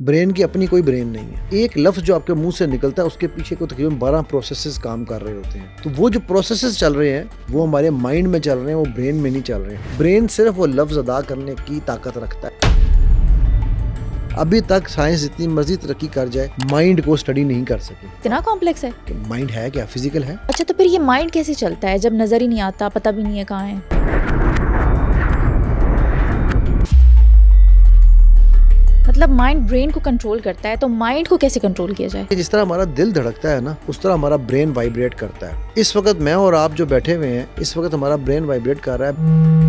Brain की अपनी कोई ब्रेन नहीं है। एक लफ्ज जो आपके मुंह से निकलता है उसके पीछे को तकरीबन 12 प्रोसेसेस काम कर रहे होते हैं। तो वो जो प्रोसेसेस चल रहे हैं वो हमारे माइंड में चल रहे हैं, वो ब्रेन में नहीं चल रहे हैं। ब्रेन सिर्फ वो लफ्ज अदा करने की ताकत रखता है। अभी तक साइंस जितनी मर्जी तरक्की कर जाए माइंड को स्टडी नहीं कर सके। इतना कॉम्प्लेक्स है। माइंड है क्या? फिजिकल है। अच्छा, तो फिर ये माइंड कैसे चलता है जब नजर ही नहीं आता, पता भी नहीं है कहाँ है? मतलब माइंड ब्रेन को कंट्रोल करता है, तो माइंड को कैसे कंट्रोल किया जाए? जिस तरह हमारा दिल धड़कता है ना, उस तरह हमारा ब्रेन वाइब्रेट करता है। इस वक्त मैं और आप जो बैठे हुए हैं, इस वक्त हमारा ब्रेन वाइब्रेट कर रहा है।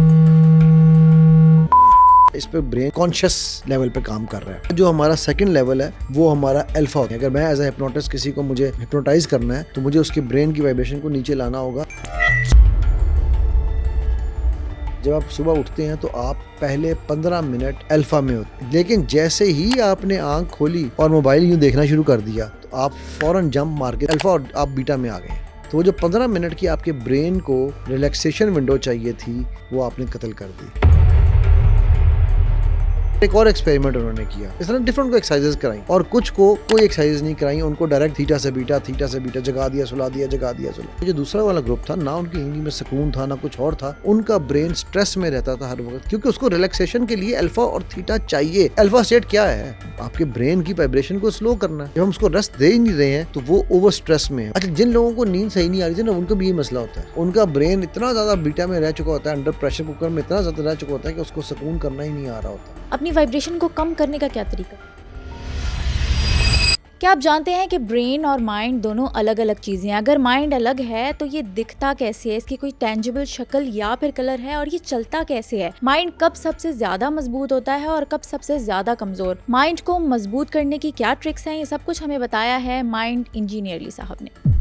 इस पे ब्रेन कॉन्शियस लेवल पे काम कर रहा है। जो हमारा सेकंड लेवल है वो हमारा अल्फा है। अगर मैं एज ए हिप्नोटिस्ट किसी को मुझे हिप्नोटाइज करना है तो मुझे उसके ब्रेन की वाइब्रेशन को नीचे लाना होगा। जब आप सुबह उठते हैं तो आप पहले 15 मिनट अल्फा में होते हैं, लेकिन जैसे ही आपने आंख खोली और मोबाइल यूं देखना शुरू कर दिया तो आप फौरन जंप मार के अल्फा और आप बीटा में आ गए। तो वो जो 15 मिनट की आपके ब्रेन को रिलैक्सेशन विंडो चाहिए थी वो आपने कत्ल कर दी। एक और एक्सपेरिमेंट उन्होंने किया, इस तरह डिफरेंट को एक्सरसाइजेस कराई और कुछ को कोई एक्सरसाइज नहीं कराई, उनको डायरेक्ट थीटा से बीटा जगा दिया सुला दिया, जगा दिया सुला। जो दूसरा वाला ग्रुप था ना, उनकी जिंदगी में सुकून था ना कुछ और था, उनका ब्रेन स्ट्रेस में रहता था हर वक्त, क्योंकि उसको रिलैक्सेशन के लिए अल्फा और थीटा चाहिए। अल्फा स्टेट क्या है? आपके ब्रेन की वाइब्रेशन को स्लो करना है। जब हम उसको रेस्ट दे ही नहीं रहे हैं तो वो ओवर स्ट्रेस में है। अच्छा, जिन लोगों को नींद सही नहीं आ रही थी ना, उनको भी ये मसला होता है। उनका ब्रेन इतना ज्यादा बीटा में रह चुका होता है, अंडर प्रेशर कुकर में इतना ज्यादा रह चुका होता है कि उसको सुकून करना ही नहीं आ रहा होता। अपनी वाइब्रेशन को कम करने का क्या तरीका? क्या आप जानते हैं कि ब्रेन और माइंड दोनों अलग अलग चीज़ें हैं? अगर माइंड अलग है तो ये दिखता कैसे है, इसकी कोई टेंजिबल शक्ल या फिर कलर है, और ये चलता कैसे है? माइंड कब सबसे ज्यादा मजबूत होता है और कब सबसे ज्यादा कमजोर? माइंड को मजबूत करने की क्या ट्रिक्स हैं, ये सब कुछ हमें बताया है माइंड इंजीनियर अली साहब ने।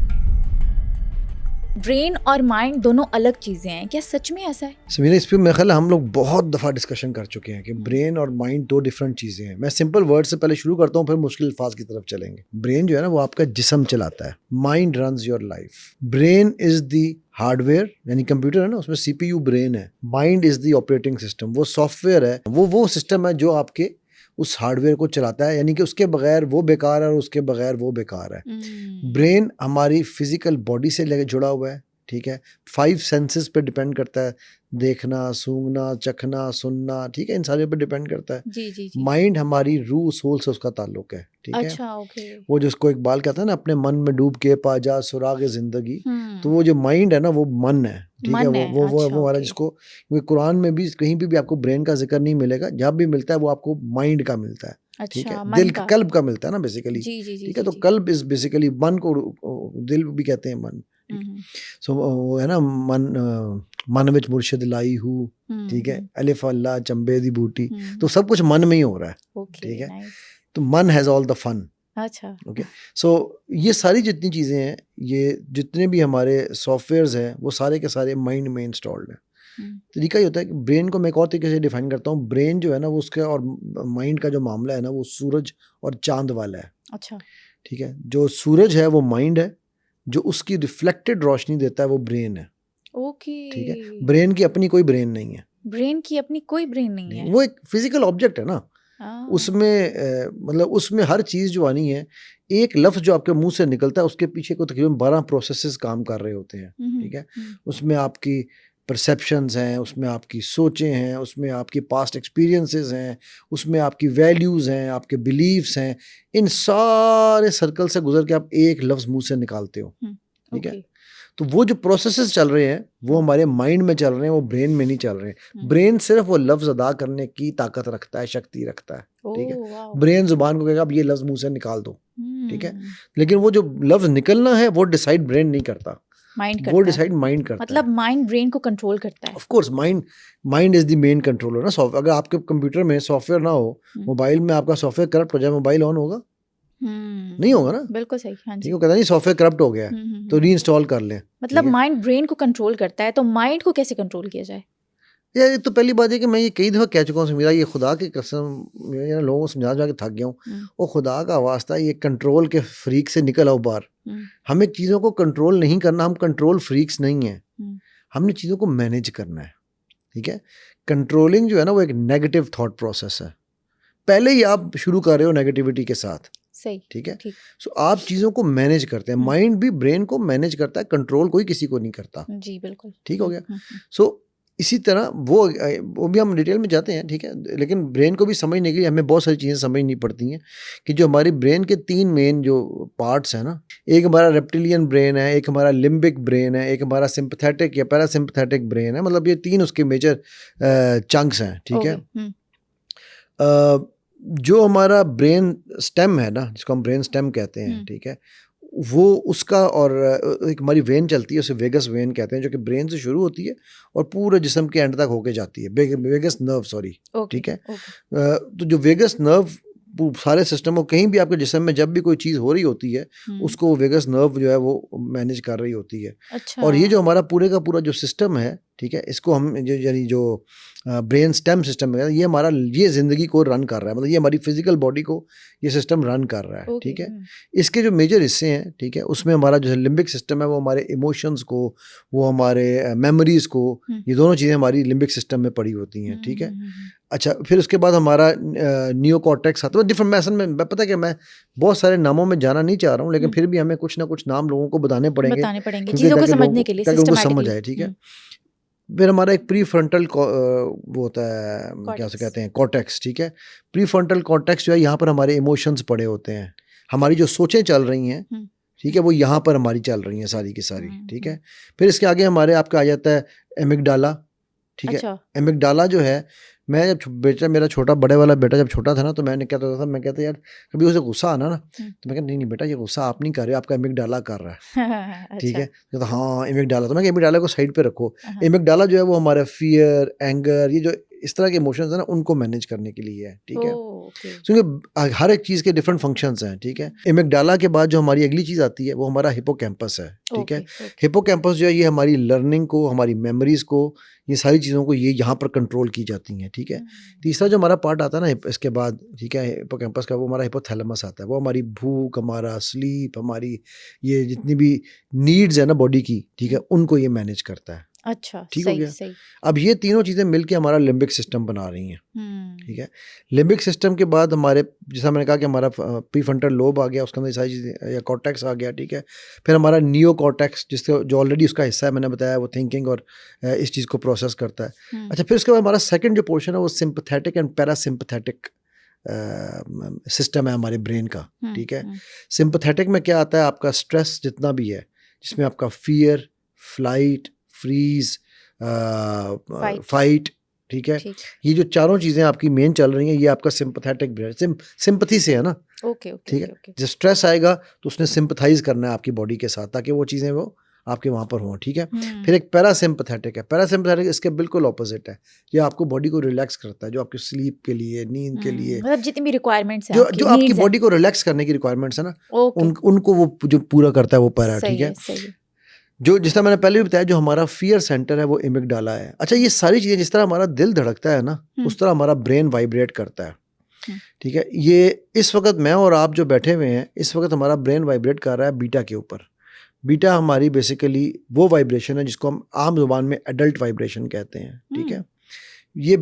ब्रेन और माइंड दोनों अलग चीजें हैं, क्या सच में ऐसा है? समीरा, इस पे मेरे ख्याल हम लोग बहुत दफ़ा डिस्कशन कर चुके हैं कि ब्रेन और माइंड दो डिफरेंट चीज़ें हैं। मैं सिंपल वर्ड से पहले शुरू करता हूँ, फिर मुश्किल अल्फाज की तरफ चलेंगे। ब्रेन जो है ना वो आपका जिस्म चलाता है, mind runs your life. Brain is the hardware, यानी कंप्यूटर है ना, उसमें CPU ब्रेन है। Mind is the operating system, वो सॉफ्टवेयर है, वो सिस्टम है जो आपके उस हार्डवेयर को चलाता है, यानी कि उसके बगैर वो बेकार है और उसके बगैर वो बेकार है। ब्रेन हमारी फिजिकल बॉडी से लेकर जुड़ा हुआ है, ठीक है। 5 सेंसेस पे डिपेंड करता है, देखना, सूंघना, चखना, सुनना, ठीक है, इन सारे पे डिपेंड करता है। जी। माइंड हमारी रूह सोल से उसका ताल्लुक है, ठीक है। अच्छा, ओके। वो जिसको इकबाल कहता है ना, अपने मन में डूब के पा जा सुराग जिंदगी, तो वो जो माइंड है ना वो मन है, ठीक है। वो हमारा जिसको, क्योंकि कुरान में भी कहीं भी आपको ब्रेन का जिक्र नहीं मिलेगा, जहाँ भी मिलता है वो आपको माइंड का मिलता है। अच्छा, ठीक है, दिल का, कल्ब का मिलता है ना बेसिकली, ठीक है। तो कल्ब इज बेसिकली मन को, दिल भी कहते हैं मन। सो वो है ना, मन विच मुर्शिद लाई हूँ, ठीक है, अलिफ अल्लाह चंबे दी बूटी, तो सब कुछ मन में ही हो रहा है, ठीक है। तो मन हैज ऑल द फन। अच्छा, ओके। सो ये सारी जितनी चीज़ें हैं, ये जितने भी हमारे सॉफ्टवेयर्स हैं, वो सारे के सारे माइंड में इंस्टॉल्ड हैं। तरीका ये होता है कि ब्रेन को मैं एक और तरीके से डिफाइन करता हूँ। ब्रेन जो है ना वो उसका और माइंड का जो मामला है ना वो सूरज और चांद वाला है। अच्छा, ठीक है। जो सूरज है वो माइंड है, जो उसकी रिफ्लेक्टेड रोशनी देता है वो ब्रेन है। ओके। ठीक है। ब्रेन की अपनी कोई ब्रेन नहीं है। ब्रेन की अपनी कोई ब्रेन नहीं है। वो एक फिजिकल ऑब्जेक्ट है ना, उसमें मतलब उसमें हर चीज़ जो आनी है, एक लफ्ज़ जो आपके मुंह से निकलता है उसके पीछे को तकरीबन 12 प्रोसेसेस काम कर रहे होते हैं, ठीक है। उसमें आपकी परसेप्शंस हैं, उसमें आपकी सोचें हैं, उसमें आपकी पास्ट एक्सपीरियंसेस हैं, उसमें आपकी वैल्यूज़ हैं, आपके बिलीव्स हैं। इन सारे सर्कल से गुजर के आप एक लफ्ज़ मुंह से निकालते हो, ठीक है। तो वो जो प्रोसेसेस चल रहे हैं वो हमारे माइंड में चल रहे हैं, वो ब्रेन में नहीं चल रहे हैं। ब्रेन सिर्फ वो लफ्ज़ अदा करने की ताकत रखता है, शक्ति रखता है, ठीक है। ब्रेन जुबान को कहेगा अब ये लफ्ज़ मुंह से निकाल दो, ठीक है। लेकिन वो जो लफ्ज़ निकलना है वो डिसाइड ब्रेन नहीं करता, वो डिसाइड माइंड करता है। मतलब माइंड ब्रेन को कंट्रोल करता है। Of course mind is the main controller ना। सॉफ्टवेयर, अगर आपके कंप्यूटर में सॉफ्टवेयर ना हो, मोबाइल में आपका सॉफ्टवेयर करप्ट हो जाए, मोबाइल ऑन होगा? नहीं होगा ना। बिल्कुल सही। हाँ जी। कहता नहीं सॉफ्टवेयर करप्ट हो गया तो रीइंस्टॉल कर लें। मतलब माइंड ब्रेन को कंट्रोल करता है, तो माइंड को कैसे कंट्रोल किया जाए? यार तो पहली बात है कि मैं ये कई दफ़ा कह चुका हूँ समीरा, ये खुदा की कसम, मैं लोगों को समझा के थक गया हूँ। वो खुदा का वास्ता, ये कंट्रोल के फ्रीक से निकल आओ बाहर। हमें चीज़ों को कंट्रोल नहीं करना, हम कंट्रोल फ्रीक्स नहीं हैं। हमने चीज़ों को मैनेज करना है, ठीक है। कंट्रोलिंग जो है ना वो एक नेगेटिव थॉट प्रोसेस है। पहले ही आप शुरू कर रहे हो नेगेटिविटी के साथ, सही, ठीक है। ठीक। सो आप चीज़ों को मैनेज करते हैं, माइंड भी ब्रेन को मैनेज करता है, कंट्रोल कोई किसी को नहीं करता, जी बिल्कुल, ठीक हो गया। सो इसी तरह वो भी हम डिटेल में जाते हैं, ठीक है, लेकिन ब्रेन को भी समझने के लिए हमें बहुत सारी चीज़ें समझनी पड़ती हैं कि जो हमारी ब्रेन के 3 मेन जो पार्ट्स हैं ना, एक हमारा रेप्टिलियन ब्रेन है, एक हमारा लिम्बिक ब्रेन है, एक हमारा सिंपथेटिक या पैरासिम्पथेटिक ब्रेन है, मतलब ये 3 उसके मेजर चंक्स हैं, ठीक है। जो हमारा ब्रेन स्टेम है ना, जिसको हम ब्रेन स्टेम कहते हैं, ठीक है, वो उसका और एक हमारी वेन चलती है, उसे वेगस वेन कहते हैं, जो कि ब्रेन से शुरू होती है और पूरे जिस्म के एंड तक होके जाती है, वेगस नर्व, सॉरी, ठीक है। तो जो वेगस नर्व सारे सिस्टम को, कहीं भी आपके जिस्म में जब भी कोई चीज़ हो रही होती है, उसको वेगस नर्व जो है वो मैनेज कर रही होती है। अच्छा। और ये जो हमारा पूरे का पूरा जो सिस्टम है, ठीक है, इसको हम यानी जो ब्रेन स्टेम सिस्टम है, ये हमारा ये ज़िंदगी को रन कर रहा है, मतलब ये हमारी फिजिकल बॉडी को ये सिस्टम रन कर रहा है, ठीक है। इसके जो मेजर हिस्से हैं, ठीक है, उसमें हमारा जो लिम्बिक सिस्टम है वो हमारे इमोशंस को, वो हमारे मेमोरीज को, ये दोनों चीज़ें हमारी लिम्बिक सिस्टम में पड़ी होती हैं, ठीक है। अच्छा, फिर उसके बाद हमारा नियोकॉर्टेक्स आता है। डिफरेंट में पता है कि मैं बहुत सारे नामों में जाना नहीं चाह रहा हूँ, लेकिन फिर भी हमें कुछ ना कुछ नाम लोगों को बताने पड़ेंगे चीज़ों को समझने के लिए, ताकि उनको समझ आए, ठीक है। फिर हमारा एक प्री फ्रंटल वो होता है, क्या से कहते हैं, कॉर्टेक्स, ठीक है। प्री फ्रंटल कॉर्टेक्स जो है, यहाँ पर हमारे इमोशंस पड़े होते हैं, हमारी जो सोचें चल रही हैं, ठीक है, वो यहाँ पर हमारी चल रही हैं सारी की सारी, ठीक है। फिर इसके आगे हमारे आपका आ जाता है एमिगडाला, ठीक है। एमिगडाला जो है, मैं जब मेरा छोटा बड़े वाला बेटा जब छोटा था ना, तो मैंने क्या कहता था, मैं कहता यार कभी उसे गुस्सा आना ना, तो मैं कहता नहीं बेटा, ये गुस्सा आप नहीं कर रहे हो, आपका एमिगडाला कर रहा है, ठीक है। तो हाँ, एमिगडाला, तो मैं एमिगडाला को साइड पे रखो। एमिगडाला जो है वो हमारा फियर, एंगर, ये जो इस तरह के इमोशंस है ना, उनको मैनेज करने के लिए है, ठीक है। क्योंकि हर एक चीज़ के डिफरेंट फंक्शंस हैं, ठीक है। एमिगडाला के बाद जो हमारी अगली चीज़ आती है वो हमारा हिपोकैम्पस है, ठीक है। हिपोकैम्पस जो है ये हमारी लर्निंग को, हमारी मेमोरीज को, ये सारी चीज़ों को ये यहाँ पर कंट्रोल की जाती हैं, ठीक है। तीसरा जो हमारा पार्ट आता है ना इसके बाद, ठीक है, हिपोकैम्पस का, वो हमारा हिपोथैलेमस आता है। वो हमारी भूख, हमारा स्लीप, हमारी ये जितनी भी नीड्स है ना बॉडी की, ठीक है, उनको ये मैनेज करता है। अच्छा, ठीक हो गया। अब ये तीनों चीज़ें मिलके हमारा लिम्बिक सिस्टम बना रही हैं, ठीक है। लिम्बिक सिस्टम के बाद हमारे, जैसा मैंने कहा कि हमारा प्रीफ्रंटल लोब आ गया, उसके अंदर सारी चीज़ें, या कॉर्टेक्स आ गया, ठीक है। फिर हमारा नियो कॉर्टेक्स, जिसके जो ऑलरेडी उसका हिस्सा है, मैंने बताया, वो थिंकिंग और इस चीज़ को प्रोसेस करता है। अच्छा, फिर उसके बाद हमारा सेकेंड जो पोर्शन है वो सिंपथेटिक एंड पैरासिम्पथेटिक सिस्टम है हमारे ब्रेन का, ठीक है। सिंपथेटिक में क्या आता है, आपका स्ट्रेस जितना भी है, जिसमें आपका फियर, फ्लाइट, फ्रीज, फाइट, ठीक है, ये जो चारों चीज़ें आपकी मेन चल रही हैं, ये आपका सिंपथेटिक ब्रेन, सिंपथी से है ना, ठीक है। जब स्ट्रेस आएगा तो उसने सिंपथाइज करना है आपकी बॉडी के साथ, ताकि वो चीज़ें वो आपके वहाँ पर हों, ठीक है। फिर एक पैरासिम्पथेटिक है। पैरासिम्पथेटिक इसके बिल्कुल ऑपोजिट है, ये आपको बॉडी को रिलैक्स करता है, जो आपकी स्लीप के लिए, नींद के लिए, मतलब जितनी भी रिक्वायरमेंट्स हैं, जो आपकी बॉडी को रिलैक्स करने की रिक्वायरमेंट्स है ना, उनको वो जो पूरा करता है, वो पैरा, ठीक है। जो जिस तरह मैंने पहले भी बताया, जो हमारा फियर सेंटर है वो एमिगडाला है। अच्छा, ये सारी चीज़ें, जिस तरह हमारा दिल धड़कता है ना, उस तरह हमारा ब्रेन वाइब्रेट करता है, ठीक है। ये इस वक्त मैं और आप जो बैठे हुए हैं, इस वक्त हमारा ब्रेन वाइब्रेट कर रहा है बीटा के ऊपर। बीटा हमारी बेसिकली वो वाइब्रेशन है जिसको हम आम जुबान में एडल्ट वाइब्रेशन कहते हैं, ठीक है। ये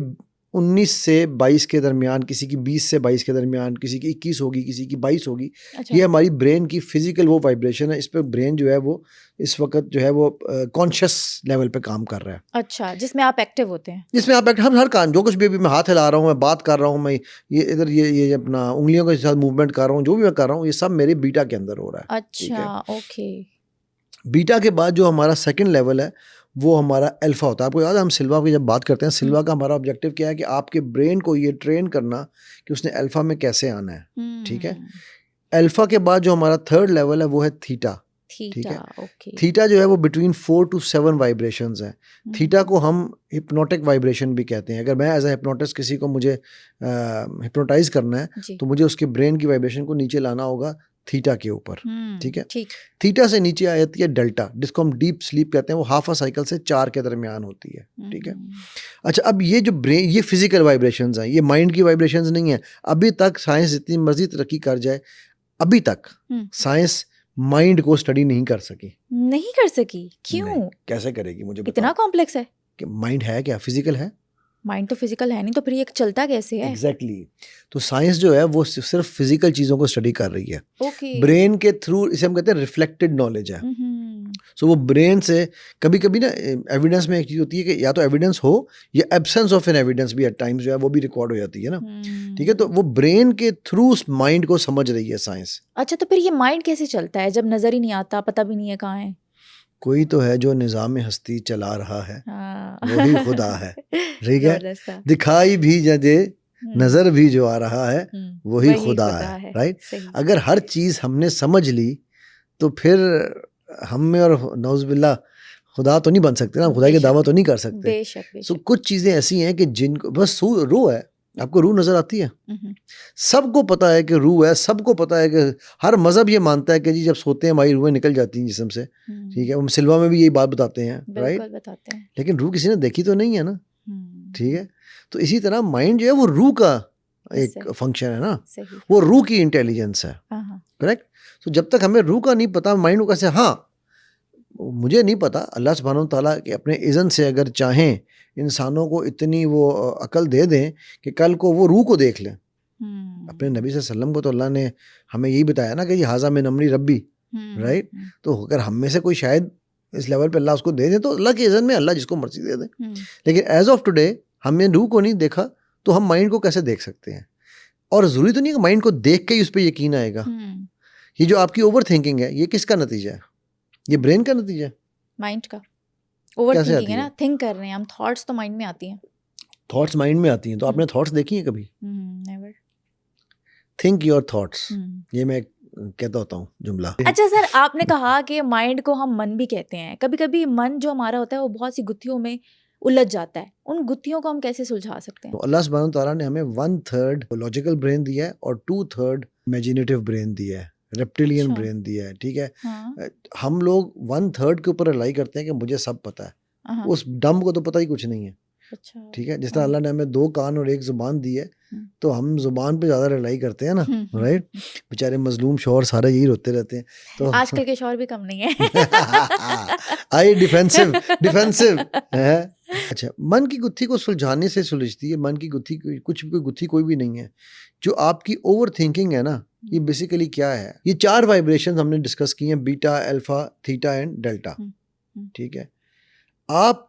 19 से 22 के दरमियान, किसी की 20 से 22 के दरमियान, किसी की 21 होगी, किसी की 22 होगी। अच्छा। ये हमारी ब्रेन की फिजिकल वो वाइब्रेशन है, इस पर ब्रेन जो है वो इस वक्त जो है वो कॉन्शियस लेवल पे काम कर रहा है। अच्छा, जिसमें आप एक्टिव होते हैं, जिसमें आप हम हर काम, जो कुछ भी मैं हाथ हिला रहा हूँ, मैं बात कर रहा हूँ, मैं ये इधर ये अपना उंगलियों के साथ मूवमेंट कर रहा हूँ, जो भी मैं कर रहा हूँ, ये सब मेरे बीटा के अंदर हो रहा है। अच्छा, ओके। बीटा के बाद जो हमारा सेकंड लेवल है वो हमारा अल्फा होता है। आपको याद है, हम सिल्वा की जब बात करते हैं, सिल्वा का हमारा ऑब्जेक्टिव क्या है कि आपके ब्रेन को ये ट्रेन करना कि उसने अल्फा में कैसे आना है, ठीक है। अल्फा के बाद जो हमारा थर्ड लेवल है वो है थीटा, ठीक है। थीटा जो है वो बिटवीन 4 to 7 वाइब्रेशंस है। थीटा को हम हिप्नोटिक वाइब्रेशन भी कहते हैं। अगर मैं एज ए हिप्नोटिस्ट किसी को मुझे हिप्नोटाइज करना है, तो मुझे उसके ब्रेन की वाइब्रेशन को नीचे लाना होगा थीटा के ऊपर, ठीक है। थीटा से नीचे आ जाती है डेल्टा, जिसको हम डीप स्लीप कहते हैं, वो हाफ अ साइकिल से 4 के दरमियान होती है, ठीक है। अच्छा, अब ये जो ब्रेन, ये फिजिकल वाइब्रेशंस हैं, ये माइंड की वाइब्रेशंस नहीं है। अभी तक साइंस जितनी मर्जी तरक्की कर जाए, अभी तक साइंस माइंड को स्टडी नहीं कर सकी। नहीं कर सकी? क्यों? कैसे करेगी? मुझे इतना कॉम्प्लेक्स है कि माइंड है क्या, फिजिकल है? माइंड तो फिजिकल है नहीं, तो फिर ये चलता कैसे है? एग्जैक्टली तो साइंस जो है वो सिर्फ फिजिकल चीज़ों को स्टडी कर रही है। ओके। ब्रेन के थ्रू, इसे हम कहते हैं रिफ्लेक्टेड नॉलेज है। सो वो ब्रेन से कभी कभी ना एविडेंस में एक चीज़ होती है कि या तो एविडेंस हो या एब्सेंस ऑफ एन एविडेंस भी एट टाइम्स जो है वो भी रिकॉर्ड हो जाती है ना। ठीक है, तो वो ब्रेन के थ्रू उस माइंड को समझ रही है साइंस। अच्छा, तो फिर ये माइंड कैसे चलता है जब नजर ही नहीं आता, पता भी नहीं है कहाँ है? कोई तो है जो निज़ाम हस्ती चला रहा है, हाँ। वही खुदा है। ठीक है, जबरदस्त था। दिखाई भी दे नजर भी जो आ रहा है वही खुदा है। राइट, सही। अगर हर चीज हमने समझ ली तो फिर हम में और नौजुबिल्ला खुदा तो नहीं बन सकते ना, खुदा की बेशक, दावा तो नहीं कर सकते। बेशक, सो बेशक। कुछ चीजें ऐसी हैं कि जिनको बस रूह है, आपको रूह नजर आती है, सबको पता है कि रूह है, सबको पता है कि हर मजहब ये मानता है कि जी जब सोते हैं हमारी रूहें निकल जाती हैं जिस्म से। ठीक है, वो सिल्वा में भी यही बात बताते हैं। राइट, बिल्कुल बताते हैं। लेकिन रूह किसी ने देखी तो नहीं है ना। ठीक है, तो इसी तरह माइंड जो है वो रूह का एक फंक्शन है ना, सही। वो रूह की इंटेलिजेंस है। करेक्ट। तो जब तक हमें रूह का नहीं पता, माइंड को कैसे, हाँ मुझे नहीं पता, अल्लाह सुब्हानहू तआला के अपने इज़्न से अगर चाहें इंसानों को इतनी वो अकल दे दें कि कल को वो रूह को देख लें। अपने नबी सल्लल्लाहु अलैहि वसल्लम को तो अल्लाह ने हमें यही बताया ना कि ये हाजा में नमरी रब्बी। राइट, तो अगर हम में से कोई शायद इस लेवल पे अल्लाह उसको दे दे तो अल्लाह के इज़्न में अल्लाह जिसको मर्जी दे दे। लेकिन एज ऑफ टुडे हमने रूह को नहीं देखा तो हम माइंड को कैसे देख सकते हैं? और ज़रूरी तो नहीं कि माइंड को देख के ही उस पर यकीन आएगा। ये जो आपकी ओवर थिंकिंग है ये किसका नतीजा है? ये ब्रेन का नतीजा है, माइंड का। ओवर थिंकिंग है ना, थिंक कर रहे हैं हम, थॉट्स तो माइंड में आती हैं। थॉट्स माइंड में आती हैं, तो आपने थॉट्स देखी हैं कभी? नेवर। थिंक योर थॉट्स, ये मैं कहता होता हूँ जुमला। अच्छा सर, आपने कहा कि माइंड को हम मन भी कहते हैं। कभी कभी मन जो हमारा होता है वो बहुत सी गुत्थियों में उलझ जाता है, उन गुत्थियों को हम कैसे सुलझा सकते हैं? तो अल्लाह सुब्हानहू तआला ने हमें 1/3 लॉजिकल ब्रेन दिया है और 2/3 इमेजिनेटिव ब्रेन दिया है, रेप्टिलियन अच्छा। ब्रेन दिया है। ठीक है, हाँ। हम लोग 1/3 के ऊपर रिलाई करते हैं कि मुझे सब पता है, हाँ। उस डम को तो पता ही कुछ नहीं है। अच्छा। ठीक है, जिस तरह अल्लाह ने हमें 2 कान और 1 जुबान दी है तो हम जुबान पे ज़्यादा रिलाई करते हैं ना। राइट, बेचारे मजलूम शौहर सारे यही रोते रहते हैं। तो आजकल के शौहर भी कम नहीं है। आई डिफेंसिव है। अच्छा, मन की गुत्थी को सुलझाने से सुलझती है। मन की गुत्थी कुछ भी, कोई गुत्थी कोई भी नहीं है। जो आपकी ओवर थिंकिंग है ना, ये बेसिकली क्या है? ये 4 वाइब्रेशन हमने डिस्कस की हैं, beta, alpha, theta and delta. ठीक है, आप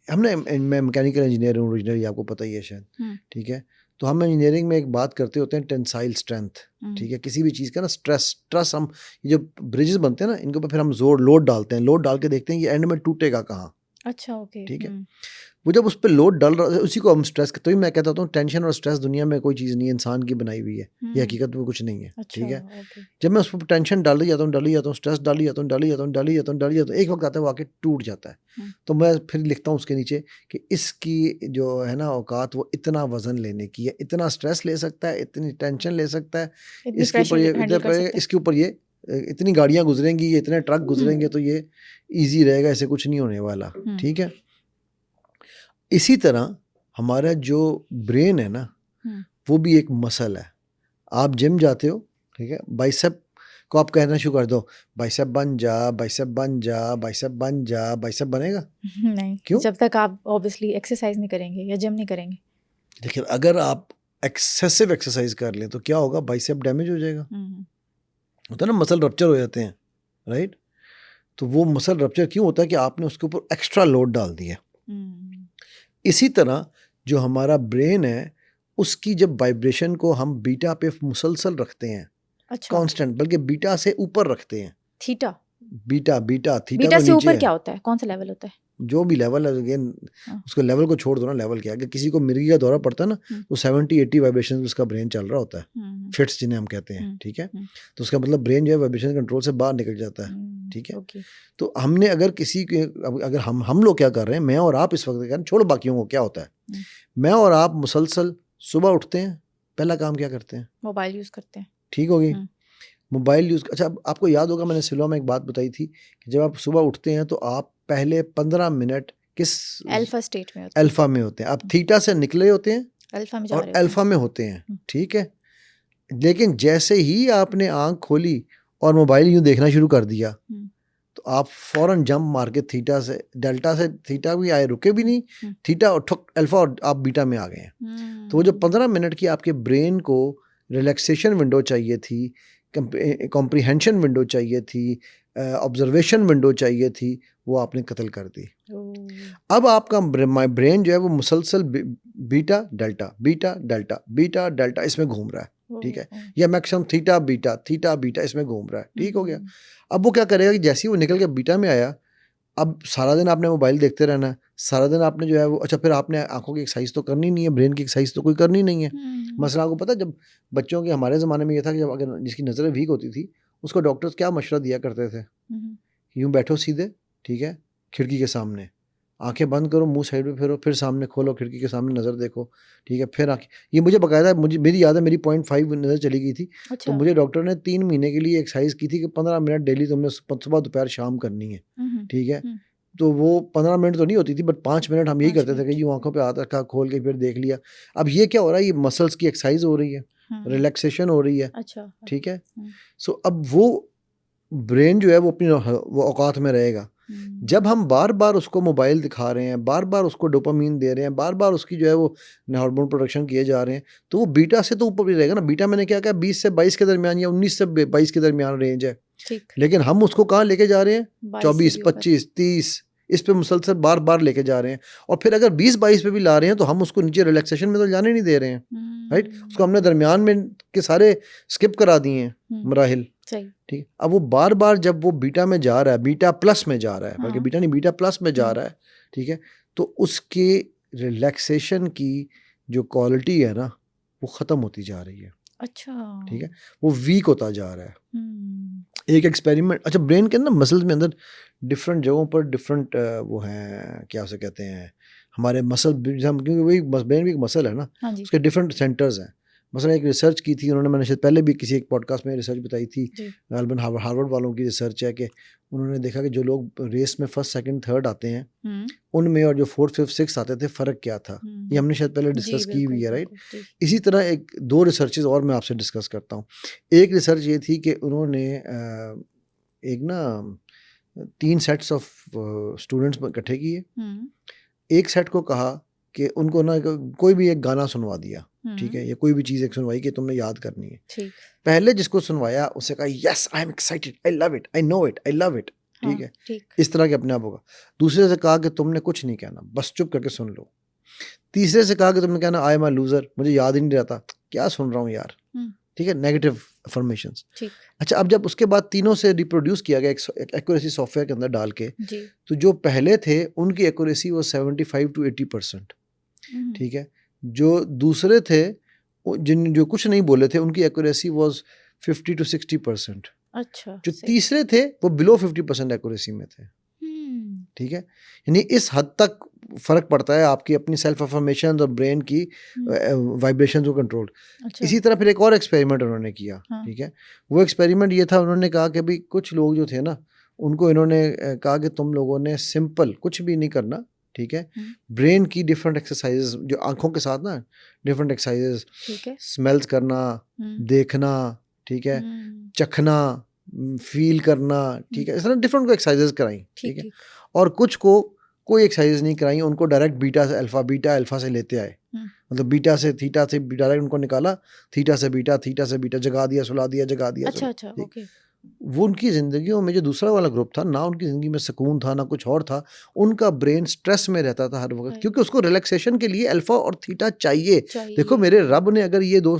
मैं मैकेनिकल इंजीनियर हूँ ओरिजिनली, आपको पता ही है शायद। ठीक है, तो हम इंजीनियरिंग में एक बात करते होते हैं टेंसाइल स्ट्रेंथ। ठीक है, किसी भी चीज़ का ना स्ट्रेस हम, ये जो ब्रिजेस बनते हैं ना इनके ऊपर फिर हम लोड डालते हैं, लोड डाल के देखते हैं ये एंड में टूटेगा कहाँ। अच्छा, ओके। ठीक है, वो जब उस पर लोड डल रहा है उसी को हम स्ट्रेस करते हैं। तो मैं कहता हूँ टेंशन और स्ट्रेस दुनिया में कोई चीज़ नहीं है, इंसान की बनाई हुई है, ये हकीकत में कुछ नहीं है। अच्छा, ठीक है, ओके। जब मैं उस पर टेंशन डाली जाता हूँ, स्ट्रेस डाली जाता हूँ, एक वक्त आता है वो आके टूट जाता है। तो मैं फिर लिखता हूँ उसके नीचे कि इसकी जो है ना औकात, वो इतना वजन लेने की है, इतना स्ट्रेस ले सकता है, इतनी टेंशन ले सकता है, इसके ऊपर ये इसके ऊपर ये इतनी गाड़ियाँ गुजरेंगी, ये इतने ट्रक गुजरेंगे, तो ये ईजी रहेगा, ऐसे कुछ नहीं होने वाला। ठीक है, इसी तरह हमारा जो ब्रेन है ना, वो भी एक मसल है। आप जिम जाते हो, ठीक है, बाइसेप को आप कहना शुरू कर दो, बाइसेप बन जा, बाइसेप बन जा, बाइसेप बन जा, बाइसेप बनेगा नहीं। क्यों? जब तक आप ऑब्वियसली एक्सरसाइज नहीं करेंगे या जिम नहीं करेंगे। लेकिन अगर आप एक्सेसिव एक्सरसाइज कर लें तो क्या होगा? बाइसेप डैमेज हो जाएगा। होता है ना, मसल रप्चर हो जाते हैं। राइट, तो वो मसल रप्चर क्यों होता है? कि आपने उसके ऊपर एक्स्ट्रा लोड डाल दिया। इसी तरह जो हमारा ब्रेन है, उसकी जब वाइब्रेशन को हम बीटा पे मुसलसल रखते हैं, अच्छा, कांस्टेंट, बल्कि बीटा से ऊपर रखते हैं। थीटा, बीटा बीटा तो से ऊपर नीचे क्या होता है? कौन सा लेवल होता है? जो भी लेवल है, अगेन उसको लेवल को छोड़ दो ना, लेवल क्या है? अगर किसी को मिर्गी का दौरा पड़ता है ना, तो 70-80 वाइब्रेशन उसका ब्रेन चल रहा होता है, फिट्स जिन्हें हम कहते हैं। ठीक है, तो उसका मतलब ब्रेन जो है वाइब्रेशन कंट्रोल से बाहर निकल जाता है। ठीक है, तो हमने अगर किसी के, अगर हम लोग क्या कर रहे हैं, मैं और आप इस वक्त कर रहे हैं, छोड़ो बाकियों को, क्या होता है, मैं और आप मुसलसल सुबह उठते हैं, पहला काम क्या करते हैं? मोबाइल यूज करते हैं। ठीक होगी, मोबाइल यूज। अच्छा, आपको याद होगा मैंने सिलवा में एक बात बताई थी कि जब आप सुबह उठते हैं तो आप पहले 15 मिनट किस अल्फा स्टेट में होते हैं, अल्फा में होते हैं। आप थीटा से निकले होते हैं अल्फा में जा और रहे होते अल्फा में होते हैं। ठीक है, लेकिन जैसे ही आपने आंख खोली और मोबाइल यूं देखना शुरू कर दिया, तो आप फौरन जंप मार के थीटा से, डेल्टा से थीटा भी आए, रुके भी नहीं, थीटा और ठुक अल्फा और आप बीटा में आ गए हैं। तो वो जो 15 मिनट की आपके ब्रेन को रिलैक्सेशन विंडो चाहिए थी, कॉम्प्रिहेंशन विंडो चाहिए थी, ऑब्जर्वेशन विंडो चाहिए थी, वो आपने कत्ल कर दी। अब आपका ब्रेन जो है वो मुसलसल beta delta beta delta beta delta इसमें घूम रहा है, ठीक है, या मैक्सिमम थीटा बीटा इसमें घूम रहा है, ठीक हो गया। अब वो क्या करेगा कि जैसे ही वो निकल के बीटा में आया, अब सारा दिन आपने मोबाइल देखते रहना है, सारा दिन आपने जो है वो, अच्छा फिर आपने आंखों की एक्सरसाइज तो करनी नहीं है, ब्रेन की एक्सरसाइज तो कोई करनी नहीं है। मसला आपको पता है, जब बच्चों के, हमारे ज़माने में ये था कि जब अगर जिसकी नज़रें वीक होती थी उसको डॉक्टर्स क्या मशवरा दिया करते थे, यूँ बैठो सीधे, ठीक है, खिड़की के सामने, आंखें बंद करो, मुंह साइड में फेरो, फिर सामने खोलो, खिड़की के सामने नज़र देखो, ठीक है, फिर आंखें, ये मुझे बकायदा, मुझे मेरी याद है मेरी 0.5 नज़र चली गई थी। अच्छा। तो मुझे डॉक्टर ने 3 महीने के लिए एक्सरसाइज की थी कि 15 मिनट डेली तुमने सुबह दोपहर शाम करनी है, ठीक है। तो वो 15 मिनट तो नहीं होती थी, बट 5 मिनट हम यही करते थे कि यूँ आंखों पे हाथ रखा, खोल के फिर देख लिया। अब ये क्या हो रहा है, ये मसल्स की एक्सरसाइज हो रही है, रिलैक्सेशन हो रही है, अच्छा, ठीक है। सो अब वो ब्रेन जो है वो अपनी वो औकात में रहेगा। जब हम बार बार उसको मोबाइल दिखा रहे हैं, बार बार उसको डोपामीन दे रहे हैं, बार बार उसकी जो है वो हार्मोन प्रोडक्शन किए जा रहे हैं, तो वो बीटा से तो ऊपर भी रहेगा ना। बीटा मैंने क्या कहा, 20 से 22 के दरमियान या 19 से 22 के दरमियान रेंज है, लेकिन हम उसको कहाँ लेके जा रहे हैं, 24, 25, 30, इस पे मुसलसल बार बार लेके जा रहे हैं। और फिर अगर 20-22 पे भी ला रहे हैं तो हम उसको नीचे रिलैक्सेशन में तो जाने नहीं दे रहे हैं, राइट। उसको हमने दरमियान में के सारे स्किप करा दिए हैं मराहिल, ठीक। अब वो बार बार जब वो बीटा में जा रहा है, बीटा प्लस में जा रहा है, बल्कि बीटा नहीं बीटा प्लस में जा रहा है, ठीक है, तो उसके रिलैक्सेशन की जो क्वालिटी है ना वो ख़त्म होती जा रही है। अच्छा, ठीक है, वो वीक होता जा रहा है। एक एक्सपेरिमेंट, अच्छा ब्रेन के अंदर मसल्स में अंदर डिफरेंट जगहों पर डिफरेंट वो हैं, क्या उसे कहते हैं, हमारे मसल, क्योंकि वही ब्रेन भी एक मसल है ना, उसके डिफरेंट सेंटर्स हैं। मसलन एक रिसर्च की थी उन्होंने, मैंने शायद पहले भी किसी एक पॉडकास्ट में रिसर्च बताई थी, गालबन हार्वर्ड वालों की रिसर्च है, कि उन्होंने देखा कि जो लोग रेस में फर्स्ट सेकंड थर्ड आते हैं उनमें और जो फोर्थ फिफ्थ सिक्स आते थे, फ़र्क क्या था, ये हमने शायद पहले डिस्कस की हुई है, राइट। इसी तरह एक 2 रिसर्चेज और मैं आपसे डिस्कस करता हूँ। एक रिसर्च ये थी कि उन्होंने एक ना 3 सेट्स ऑफ स्टूडेंट्स इकट्ठे किए। एक सेट को कहा कि उनको ना कोई भी एक गाना सुनवा दिया, ठीक है, या कोई भी चीज़ एक सुनवाई कि तुमने याद करनी है। पहले जिसको सुनवाया उसे कहा yes I am excited, I love it, I know it, I love it, ठीक है, इस तरह के अपने आप होगा। दूसरे से कहा कि तुमने कुछ नहीं कहना, बस चुप करके सुन लो। तीसरे से कहा कि तुमने कहना आई एम अ लूजर, मुझे याद ही नहीं रहता, क्या सुन रहा हूँ यार, ठीक है, नेगेटिव अफर्मेशंस। अच्छा, अब जब उसके बाद तीनों से रिप्रोड्यूस किया गया एक एक्यूरेसी सॉफ्टवेयर के अंदर डाल के, तो जो पहले थे उनकी एक्यूरेसी वो 75 to 80%, ठीक है। जो दूसरे थे, जो कुछ नहीं बोले थे, उनकी एक्यूरेसी वाज 50 to 60%। अच्छा, जो तीसरे थे वो बिलो 50% एक्यूरेसी में थे, ठीक है। यानी इस हद तक फ़र्क पड़ता है आपकी अपनी सेल्फ अफर्मेशन और ब्रेन की वाइब्रेशन को कंट्रोल। अच्छा। इसी तरह फिर एक और एक्सपेरिमेंट उन्होंने किया, ठीक है। वो एक्सपेरिमेंट ये था, उन्होंने कहा कि भाई कुछ लोग जो थे ना, उनको इन्होंने कहा कि तुम लोगों ने सिंपल कुछ भी नहीं करना, ठीक है, ब्रेन की डिफरेंट एक्सरसाइजेज, जो आंखों के साथ ना डिफरेंट एक्सरसाइजेज, स्मेल्स करना, देखना, ठीक है, चखना, फील करना, ठीक है, इस तरह डिफरेंट को एक्सरसाइजेज कराई, ठीक है। और कुछ को कोई एक्सरसाइज नहीं कराई, उनको डायरेक्ट बीटा से अल्फा, बीटा अल्फा से लेते आए, मतलब बीटा से थीटा से डायरेक्ट उनको निकाला, थीटा से बीटा, जगा दिया, सुला दिया, जगा दिया। अच्छा, ओके। वो उनकी ज़िंदगियों में जो दूसरा वाला ग्रुप था ना, उनकी ज़िंदगी में सुकून था ना कुछ और था, उनका ब्रेन स्ट्रेस में रहता था हर वक्त, क्योंकि उसको रिलैक्सेशन के लिए अल्फा और थीटा चाहिए। देखो मेरे रब ने अगर ये 2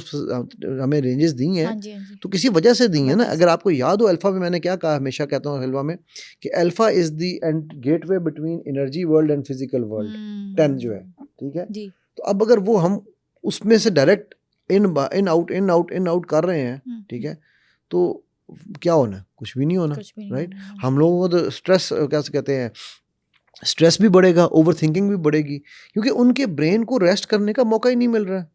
हमें रेंजेस दी हैं, हाँ जी। तो किसी वजह से दी है ना। अगर आपको याद हो, अल्फा में मैंने क्या कहा, हमेशा कहता हूँ अल्फा में, कि alpha is the gateway between energy world and physical world, 10 जो है, ठीक है। तो अब अगर वो हम उसमें से डायरेक्ट इन आउट कर रहे हैं, ठीक है, तो क्या होना, कुछ भी नहीं होना, राइट। हम लोगों को तो स्ट्रेस, कैसे कहते हैं, स्ट्रेस भी बढ़ेगा, ओवर थिंकिंग भी बढ़ेगी, क्योंकि उनके ब्रेन को रेस्ट करने का मौका ही नहीं मिल रहा है।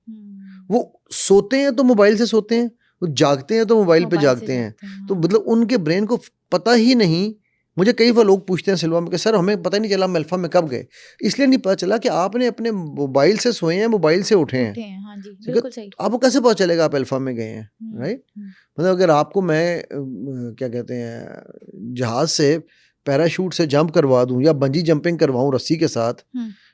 वो सोते हैं तो मोबाइल से सोते हैं, वो जागते हैं तो मोबाइल पे जागते हैं। तो मतलब उनके ब्रेन को पता ही नहीं। मुझे कई बार लोग पूछते हैं सिल्वा में कि सर हमें पता ही नहीं चला हम अल्फा में कब गए। इसलिए नहीं पता चला कि आपने अपने मोबाइल से सोए हैं, मोबाइल से उठे हैं। हाँ जी, बिल्कुल सही। आपको कैसे पता चलेगा आप अल्फा में गए हैं, राइट। मतलब अगर आपको मैं क्या कहते हैं, जहाज़ से पैराशूट से जंप करवा दूं या बंजी जंपिंग करवाऊं रस्सी के साथ,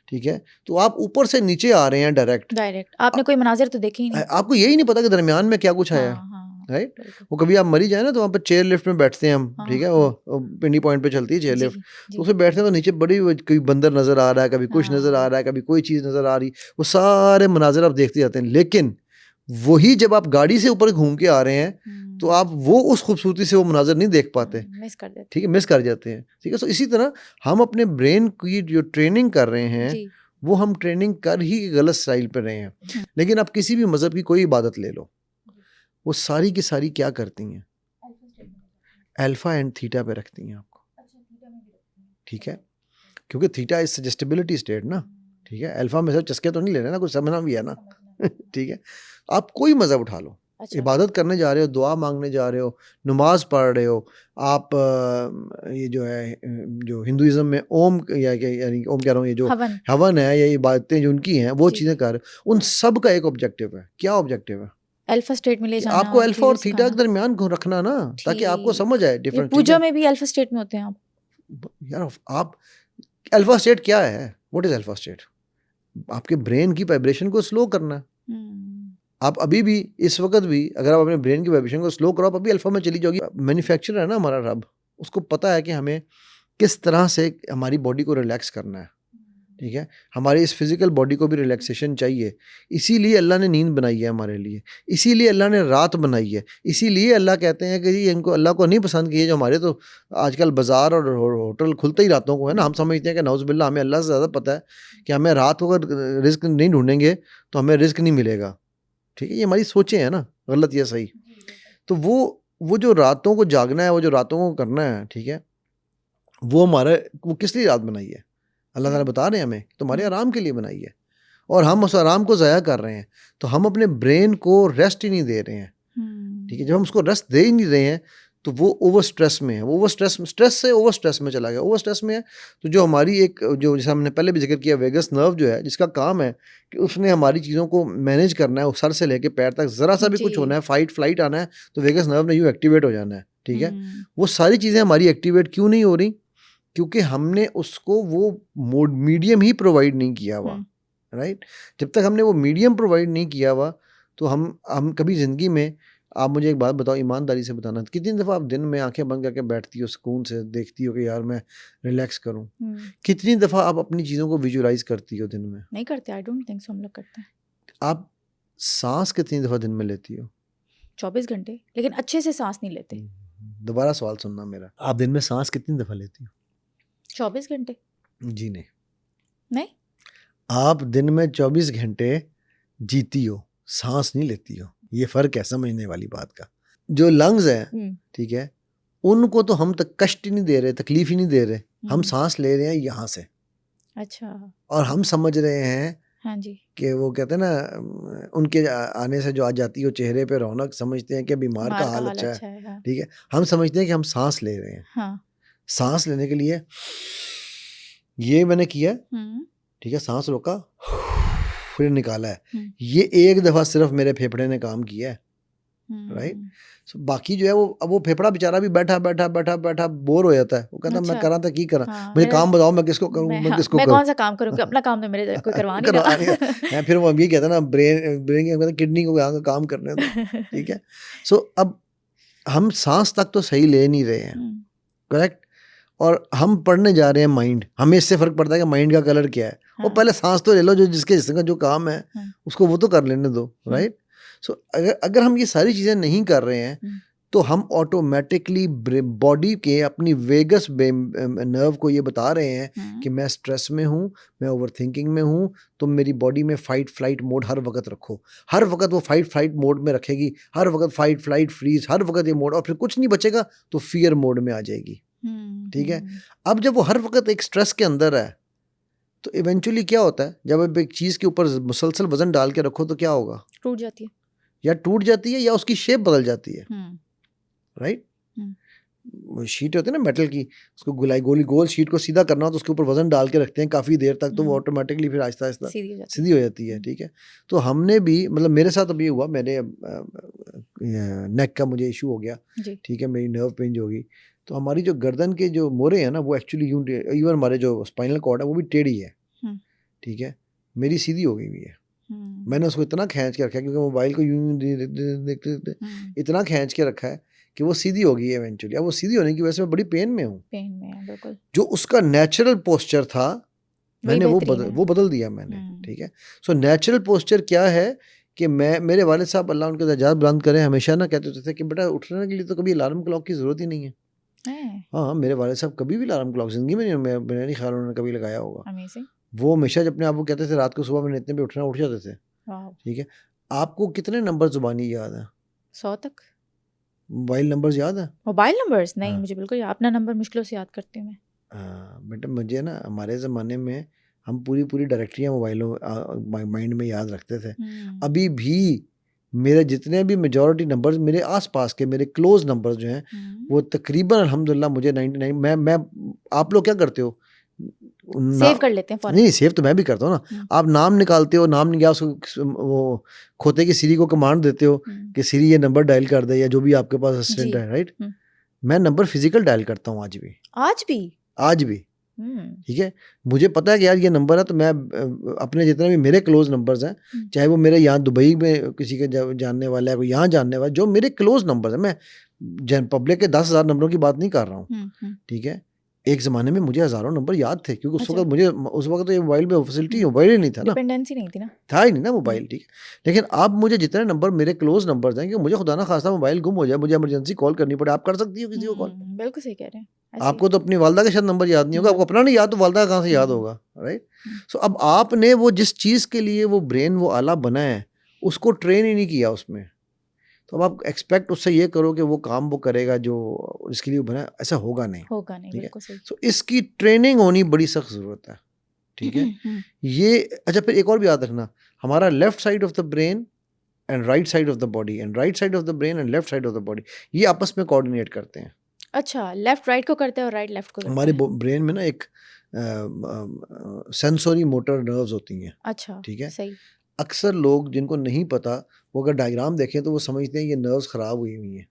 ठीक है, तो आप ऊपर से नीचे आ रहे हैं डायरेक्ट, आपने कोई मनाजिर तो देखे ही नहीं, आपको यही नहीं पता कि दरमियान में क्या कुछ आया है, राइट। वो कभी आप मरी जाए ना तो वहाँ पर चेयर लिफ्ट में बैठते हैं हम, ठीक है, वो पिंडी पॉइंट पे चलती है चेयर लिफ्ट, तो उसमें बैठते हैं तो नीचे बड़ी कोई बंदर नजर आ रहा है, कभी कुछ नजर आ रहा है, कभी कोई चीज़ नजर आ रही, वो सारे मनाजिर आप देखते जाते हैं। लेकिन वही जब आप गाड़ी से ऊपर घूम के आ रहे हैं तो आप वो उस खूबसूरती से वो मनाजिर नहीं देख पाते, मिस कर देते, ठीक है, मिस कर जाते हैं, ठीक है। तो इसी तरह हम अपने ब्रेन की जो ट्रेनिंग कर रहे हैं वो हम ट्रेनिंग कर ही गलत स्टाइल पे रहे हैं। लेकिन आप किसी भी मज़हब की कोई इबादत ले लो, वो सारी की सारी क्या करती हैं, अल्फा एंड थीटा पे रखती हैं आपको, ठीक है, क्योंकि थीटा इज सजेस्टेबिलिटी स्टेट ना, ठीक है, अल्फा में से चस्के तो नहीं ले रहे ना, कुछ समझना भी है ना ठीक है। आप कोई मज़हब उठा लो, इबादत करने जा रहे हो, दुआ मांगने जा रहे हो, नमाज पढ़ रहे हो आप, ये जो है जो हिंदुइज्म में ओम या यानी ओम कह रहा हूँ, ये जो हवन है या इबादतें जो उनकी हैं वो चीज़ें कर रहे हो, उन सब का एक ऑब्जेक्टिव है। क्या ऑब्जेक्टिव है? अल्फा स्टेट में ले जाना, आपको अल्फा और थीटा के दरमियान को रखना ना, ताकि आपको समझ आए डिफरेंट। पूजा में भी अल्फा स्टेट में होते हैं आप यार, आप अल्फा स्टेट क्या है, व्हाट इज अल्फा स्टेट? आपके ब्रेन की वाइब्रेशन को स्लो करना। आप अभी भी इस वक्त भी अगर आप अपने ब्रेन की वाइब्रेशन को स्लो करो, आप अभी अल्फा में चली जाओगी। मैन्युफैक्चरर है ना हमारा रब, उसको पता है कि हमें किस तरह से हमारी बॉडी को रिलैक्स करना है, ठीक है, हमारी इस फिजिकल बॉडी को भी रिलैक्सेशन चाहिए। इसीलिए अल्लाह ने नींद बनाई है हमारे लिए, इसीलिए अल्लाह ने रात बनाई है, इसीलिए अल्लाह कहते हैं कि जी इनको अल्लाह को नहीं पसंद कि ये जो हमारे तो आजकल बाज़ार और होटल खुलते ही रातों को है ना, हम समझते हैं कि नौज़ुबिल्लाह हमें अल्लाह से ज़्यादा पता है कि हमें रात को अगर रिस्क नहीं ढूंढेंगे तो हमें रिस्क नहीं मिलेगा, ठीक है। ये हमारी सोचें हैं ना, गलत या सही। तो वो जो रातों को जागना है, वो जो रातों को करना है, ठीक है, वो हमारा वो किस लिए रात बनाई है? अल्लाह ताला बता रहे हैं हमें तुम्हारे आराम के लिए बनाई है, और हम उस आराम को ज़ाया कर रहे हैं। तो हम अपने ब्रेन को रेस्ट ही नहीं दे रहे हैं, ठीक है। जब हम उसको रेस्ट दे ही नहीं रहे हैं तो वो ओवर स्ट्रेस में है, वो ओवर स्ट्रेस से ओवर स्ट्रेस में चला गया, ओवर स्ट्रेस में है। तो जो हमारी एक जो जैसे हमने पहले भी जिक्र किया, वेगस नर्व जो है, जिसका काम है कि उसने हमारी चीज़ों को मैनेज करना है, सर से लेके पैर तक, ज़रा सा भी कुछ होना है, फाइट फ्लाइट आना है तो वेगस नर्व ने यूँ एक्टिवेट हो जाना है, ठीक है। वो सारी चीज़ें हमारी एक्टिवेट क्यों नहीं हो रही? क्योंकि हमने उसको वो मीडियम ही प्रोवाइड नहीं किया हुआ, राइट। जब तक हमने वो मीडियम प्रोवाइड नहीं किया हुआ तो हम कभी ज़िंदगी में, आप मुझे एक बात बताओ, ईमानदारी से बताना, कितनी दफ़ा आप दिन में आंखें बंद करके बैठती हो, सुकून से देखती हो कि यार मैं रिलैक्स करूं? कितनी दफ़ा आप अपनी चीज़ों को विजुअलाइज करती हो दिन में? नहीं करते, आई डोंट थिंक सो हम लोग करते हैं। आप सांस कितनी दफ़ा दिन में लेती हो? 24 घंटे, लेकिन अच्छे से सांस नहीं लेते। दोबारा सवाल सुनना मेरा, आप दिन में सांस कितनी दफ़ा लेती हो? 24 घंटे। जी नहीं, आप दिन में 24 घंटे जीती हो, सांस नहीं लेती हो। ये फ़र्क है समझने वाली बात का। जो लंग्स हैं, ठीक है, उनको तो हम तक कष्ट ही नहीं दे रहे, तकलीफ ही नहीं दे रहे, हम सांस ले रहे हैं यहाँ से। अच्छा। और हम समझ रहे हैं, हाँ जी, कि वो कहते हैं ना, उनके आने से जो आ जाती है चेहरे पे रौनक, समझते हैं कि बीमार का हाल अच्छा है, हाँ। ठीक है। हम समझते हैं कि हम सांस ले रहे हैं। हाँ। सांस लेने के लिए ये मैंने किया, ठीक है, सांस रोका, फिर निकाला है। ये एक दफ़ा सिर्फ मेरे फेफड़े ने काम किया है, राइट। सो बाकी जो है वो फेफड़ा बेचारा भी बैठा बैठा बैठा बैठा बोर हो जाता है। वो कहता मैं करा था की करा, मुझे काम बताओ, मैं किसको करूँ, मैं किसको करूँ, कौन सा काम करूँ, अपना काम तो मेरे कोई करवा नहीं रहा। फिर वो ये कहता ना, ब्रेन किडनी को यहाँ का काम करने दो, ठीक है। सो अब हम सांस तक तो सही ले नहीं रहे हैं, करेक्ट। और हम पढ़ने जा रहे हैं माइंड, हमें इससे फ़र्क पड़ता है कि माइंड का कलर क्या है। वो पहले सांस तो ले लो, जो जिसका जो काम है उसको वो तो कर लेने दो, राइट। सो अगर हम ये सारी चीज़ें नहीं कर रहे हैं तो हम ऑटोमेटिकली बॉडी के अपनी वेगस नर्व को ये बता रहे हैं कि मैं स्ट्रेस में हूँ, मैं ओवर थिंकिंग में हूँ, तो मेरी बॉडी में फ़ाइट फ्लाइट मोड हर वक्त रखो। हर वक्त वो फाइट फ्लाइट मोड में रखेगी, हर वक्त फाइट फ्लाइट फ्रीज, हर वक्त ये मोड, और फिर कुछ नहीं बचेगा तो फियर मोड में आ जाएगी, ठीक है। अब जब वो हर वक्त एक स्ट्रेस के अंदर है तो इवेंचुअली क्या होता है, जब आप एक चीज़ के ऊपर मुसलसल वजन डाल के रखो तो क्या होगा? टूट जाती है, या टूट जाती है या उसकी शेप बदल जाती है, राइट। शीट होती है ना मेटल की, उसको गोल शीट को सीधा करना हो तो उसके ऊपर वजन डाल के रखते हैं काफ़ी देर तक, तो वो ऑटोमेटिकली फिर आहिस्ता आहिस्ता सीधी हो जाती है, ठीक है। तो हमने भी, मतलब मेरे साथ अभी हुआ, मेरे नेक का मुझे इशू हो गया, ठीक है, मेरी नर्व पेंज होगी, तो हमारी जो गर्दन के जो मोरे हैं ना वो एक्चुअली यूं, इवन हमारे जो स्पाइनल कॉर्ड है वो भी टेढ़ी है, ठीक है, मेरी सीधी हो गई हुई है। मैंने उसको इतना खींच के रखा है क्योंकि मोबाइल को यूं देखते इतना खींच के रखा है कि वो सीधी हो गई है इवेंचुअली। अब वो सीधी होने की वजह से मैं बड़ी पेन में हूँ। पेन में है, बिल्कुल। जो उसका नेचुरल पोस्चर था मैंने वो बदल दिया मैंने, ठीक है। सो नेचुरल पोस्चर क्या है कि मेरे वालिद साहब अल्लाह उनके दर्जात बुलंद करें हमेशा ना कहते थे कि बेटा उठने के लिए तो कभी अलार्म क्लॉक की ज़रूरत ही नहीं है। हाँ, मेरे वालिद साहब कभी भी अलार्म क्लॉक ज़िंदगी में मेरा नहीं ख्याल उन्होंने कभी लगाया होगा। वो हमेशा जब अपने आप को कहते थे रात को सुबह मैंने इतने पे उठना, उठ जाते थे, ठीक है। आपको कितने नंबर ज़ुबानी याद है? 100 तक। मोबाइल नंबर्स याद है? मोबाइल नंबर्स नहीं, मुझे बिल्कुल अपना नंबर मुश्किलों से याद करती हूँ मैं। बेटा मुझे ना हमारे ज़माने में हम पूरी डायरेक्टरियाँ मोबाइलों माइंड में याद रखते थे। अभी भी मेरे जितने भी मेजॉरिटी नंबर्स मेरे आसपास के मेरे क्लोज नंबर्स जो हैं वो तकरीबन अल्हम्दुलिल्लाह मुझे 99 मैं आप लोग क्या करते हो? सेव कर लेते हैं फौरन। नहीं, सेव तो मैं भी करता हूँ ना। आप नाम निकालते हो, नाम निकाल उसको वो खोते की सीरी को कमांड देते हो कि सीरी ये नंबर डायल कर दे या जो भी आपके पास असिस्टेंट है, राइट। मैं नंबर फिजिकल डायल करता हूँ आज भी, ठीक है। मुझे पता है कि यार ये नंबर है, तो मैं अपने जितने भी मेरे क्लोज नंबर्स हैं, चाहे वो मेरे यहाँ दुबई में किसी के जानने वाला है, कोई यहाँ जानने वाला, जो मेरे क्लोज नंबर्स हैं, मैं पब्लिक के 10,000 नंबरों की बात नहीं कर रहा हूँ, ठीक है। एक ज़माने में मुझे हज़ारों नंबर याद थे क्योंकि उस वक्त मुझे उस वक्त तो ये मोबाइल में फैसिलिटी मोबाइल ही नहीं था ना, डिपेंडेंसी नहीं थी ना, था ही नहीं ना मोबाइल, ठीक है। लेकिन अब मुझे जितने नंबर मेरे क्लोज नंबर्स हैं कि मुझे खुदा ना खास्ता मोबाइल गुम हो जाए, मुझे इमरजेंसी कॉल करनी पड़े, आप कर सकती हो किसी को कॉल? बिल्कुल सही कह रहे हैं। आपको तो अपनी वालदा का शायद नंबर याद नहीं होगा, आपको अपना नहीं याद तो वालदा का कहाँ से याद होगा, राइट। सो अब आपने वो जिस चीज़ के लिए वो ब्रेन वो आला बना है उसको ट्रेन ही नहीं किया उसमें, तो अब आप एक्सपेक्ट उससे ये करो कि वो काम वो करेगा जो इसके लिए बना है, ऐसा होगा नहीं, ठीक है। सो इसकी ट्रेनिंग होनी बड़ी सख्त ज़रूरत है, ठीक है। ये अच्छा, फिर एक और भी याद रखना, हमारा left side of the brain and right side of the body and right side of the brain and left side of the body ये आपस में कोऑर्डिनेट करते हैं। अच्छा, लेफ्ट राइट को करते हैं और राइट लेफ्ट को करते हैं। हमारे ब्रेन में ना एक सेंसरी मोटर नर्व्स होती हैं। अच्छा, ठीक है, सही। अक्सर लोग जिनको नहीं पता वो अगर डायग्राम देखें तो वो समझते हैं ये नर्व्स खराब हुई हुई हैं,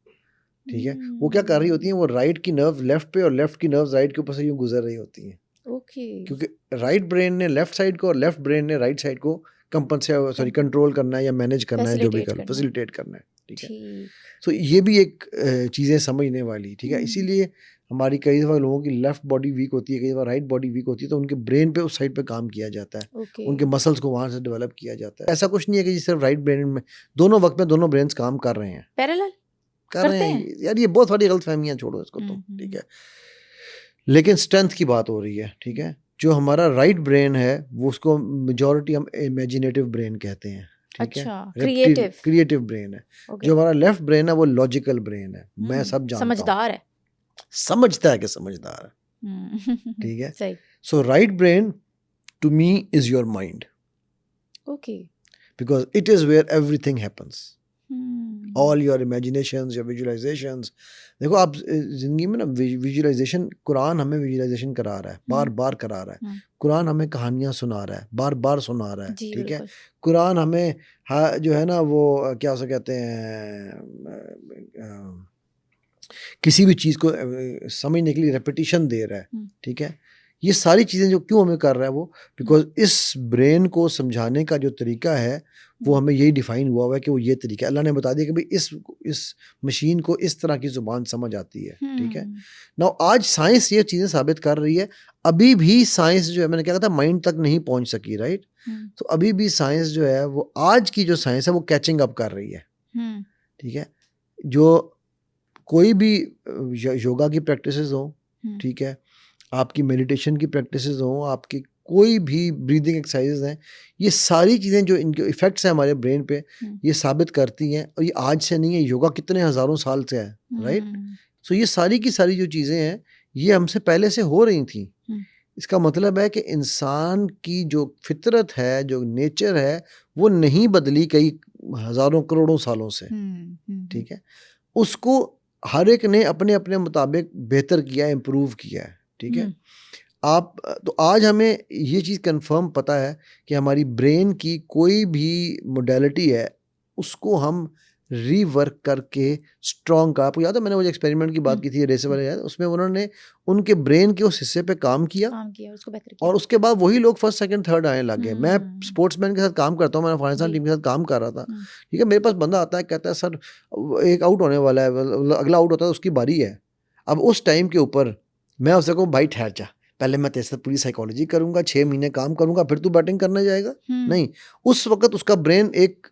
ठीक है। वो क्या कर रही होती हैं, वो राइट की नर्व लेफ्ट पे और लेफ्ट की नर्व्स राइट के ऊपर से यूं गुजर रही होती हैं। ओके। क्योंकि राइट ब्रेन ने लेफ्ट साइड को और लेफ्ट ब्रेन ने राइट साइड को कंट्रोल करना है या मैनेज करना है, जो भी करना, फैसिलिटेट करना है, ठीक है। तो ये भी एक चीज़ें समझने वाली, ठीक है। इसीलिए हमारी कई दफ़ा लोगों की लेफ्ट बॉडी वीक होती है, कई दफ़ा राइट बॉडी वीक होती है, तो उनके ब्रेन पे उस साइड पे काम किया जाता है, उनके मसल्स को वहाँ से डेवलप किया जाता है। ऐसा कुछ नहीं है कि सिर्फ राइट ब्रेन में दोनों वक्त में दोनों ब्रेन्स काम कर रहे हैं, पैरेलल कर रहे हैं। यार ये बहुत सारी गलतफहमियाँ, छोड़ो इसको तो, ठीक है। लेकिन स्ट्रेंथ की बात हो रही है, ठीक है। जो हमारा राइट ब्रेन है वो उसको मेजॉरिटी हम इमेजिनेटिव ब्रेन कहते हैं, ठीक है, क्रिएटिव ब्रेन है। जो हमारा लेफ्ट ब्रेन है वो लॉजिकल ब्रेन है, मैं सब जानता हूं, समझदार है, समझता है कि समझदार है, ठीक है। So right brain to me is your mind, okay, because it is where everything happens, all your imaginations, your visualisations. देखो आप जिंदगी में ना विजुअलाइजेशन, कुरान हमें विजुअलाइजेशन करा रहा है, बार बार करा रहा है। कुरान हमें कहानियां सुना रहा है, बार बार सुना रहा है, ठीक है। कुरान हमें जो है ना वो क्या उसे कहते हैं, किसी भी चीज़ को समझने के लिए रेपिटेशन दे रहा है, ठीक है। ये सारी चीज़ें जो क्यों हमें कर रहा है वो, बिकॉज इस ब्रेन को समझाने का जो तरीका है वो हमें यही डिफाइन हुआ हुआ है कि वो ये तरीका, अल्लाह ने बता दिया कि भाई इस मशीन को इस तरह की ज़ुबान समझ आती है, ठीक है ना। आज साइंस ये चीज़ें साबित कर रही है, अभी भी साइंस जो है, मैंने क्या कहा था, माइंड तक नहीं पहुंच सकी, राइट। तो अभी भी साइंस जो है वो, आज की जो साइंस है वो कैचिंग अप कर रही है, ठीक है। जो कोई भी योगा की प्रैक्टिसेस हो, ठीक है, आपकी मेडिटेशन की प्रैक्टिसेस हो, आपकी कोई भी ब्रीदिंग एक्सरसाइजेज हैं, ये सारी चीज़ें जो इनके इफ़ेक्ट्स हैं हमारे ब्रेन पे, ये साबित करती हैं। और ये आज से नहीं है, योगा कितने हज़ारों साल से है, राइट। सो ये सारी की सारी जो चीज़ें हैं ये हमसे पहले से हो रही थी। इसका मतलब है कि इंसान की जो फितरत है, जो नेचर है, वो नहीं बदली कई हज़ारों करोड़ों सालों से, ठीक है। उसको हर एक ने अपने अपने मुताबिक बेहतर किया, इम्प्रूव किया है, ठीक है। आप तो आज हमें ये चीज़ कंफर्म पता है कि हमारी ब्रेन की कोई भी मोडेलिटी है उसको हम रीवर्क करके स्ट्रॉन्ग का, आपको याद है मैंने वो जो एक्सपेरिमेंट की बात की थी रेसे वाले, याद उसमें उन्होंने उनके ब्रेन के उस हिस्से पे काम किया उसको बेहतर किया। और उसके बाद वही लोग फर्स्ट सेकंड थर्ड आने लग गए। मैं स्पोर्ट्समैन के साथ काम करता हूँ, मैं अफगानिस्तान टीम के साथ काम कर रहा था, ठीक है। मेरे पास बंदा आता है, कहता है सर एक आउट होने वाला है, अगला आउट होता है उसकी बारी है। अब उस टाइम के ऊपर मैं उससे कहूँ भाई ठहर जा, पहले मैं तेरे साथ पूरी साइकोलॉजी करूंगा, 6 महीने काम करूंगा, फिर तू बैटिंग करने जाएगा। नहीं, उस वक्त उसका ब्रेन एक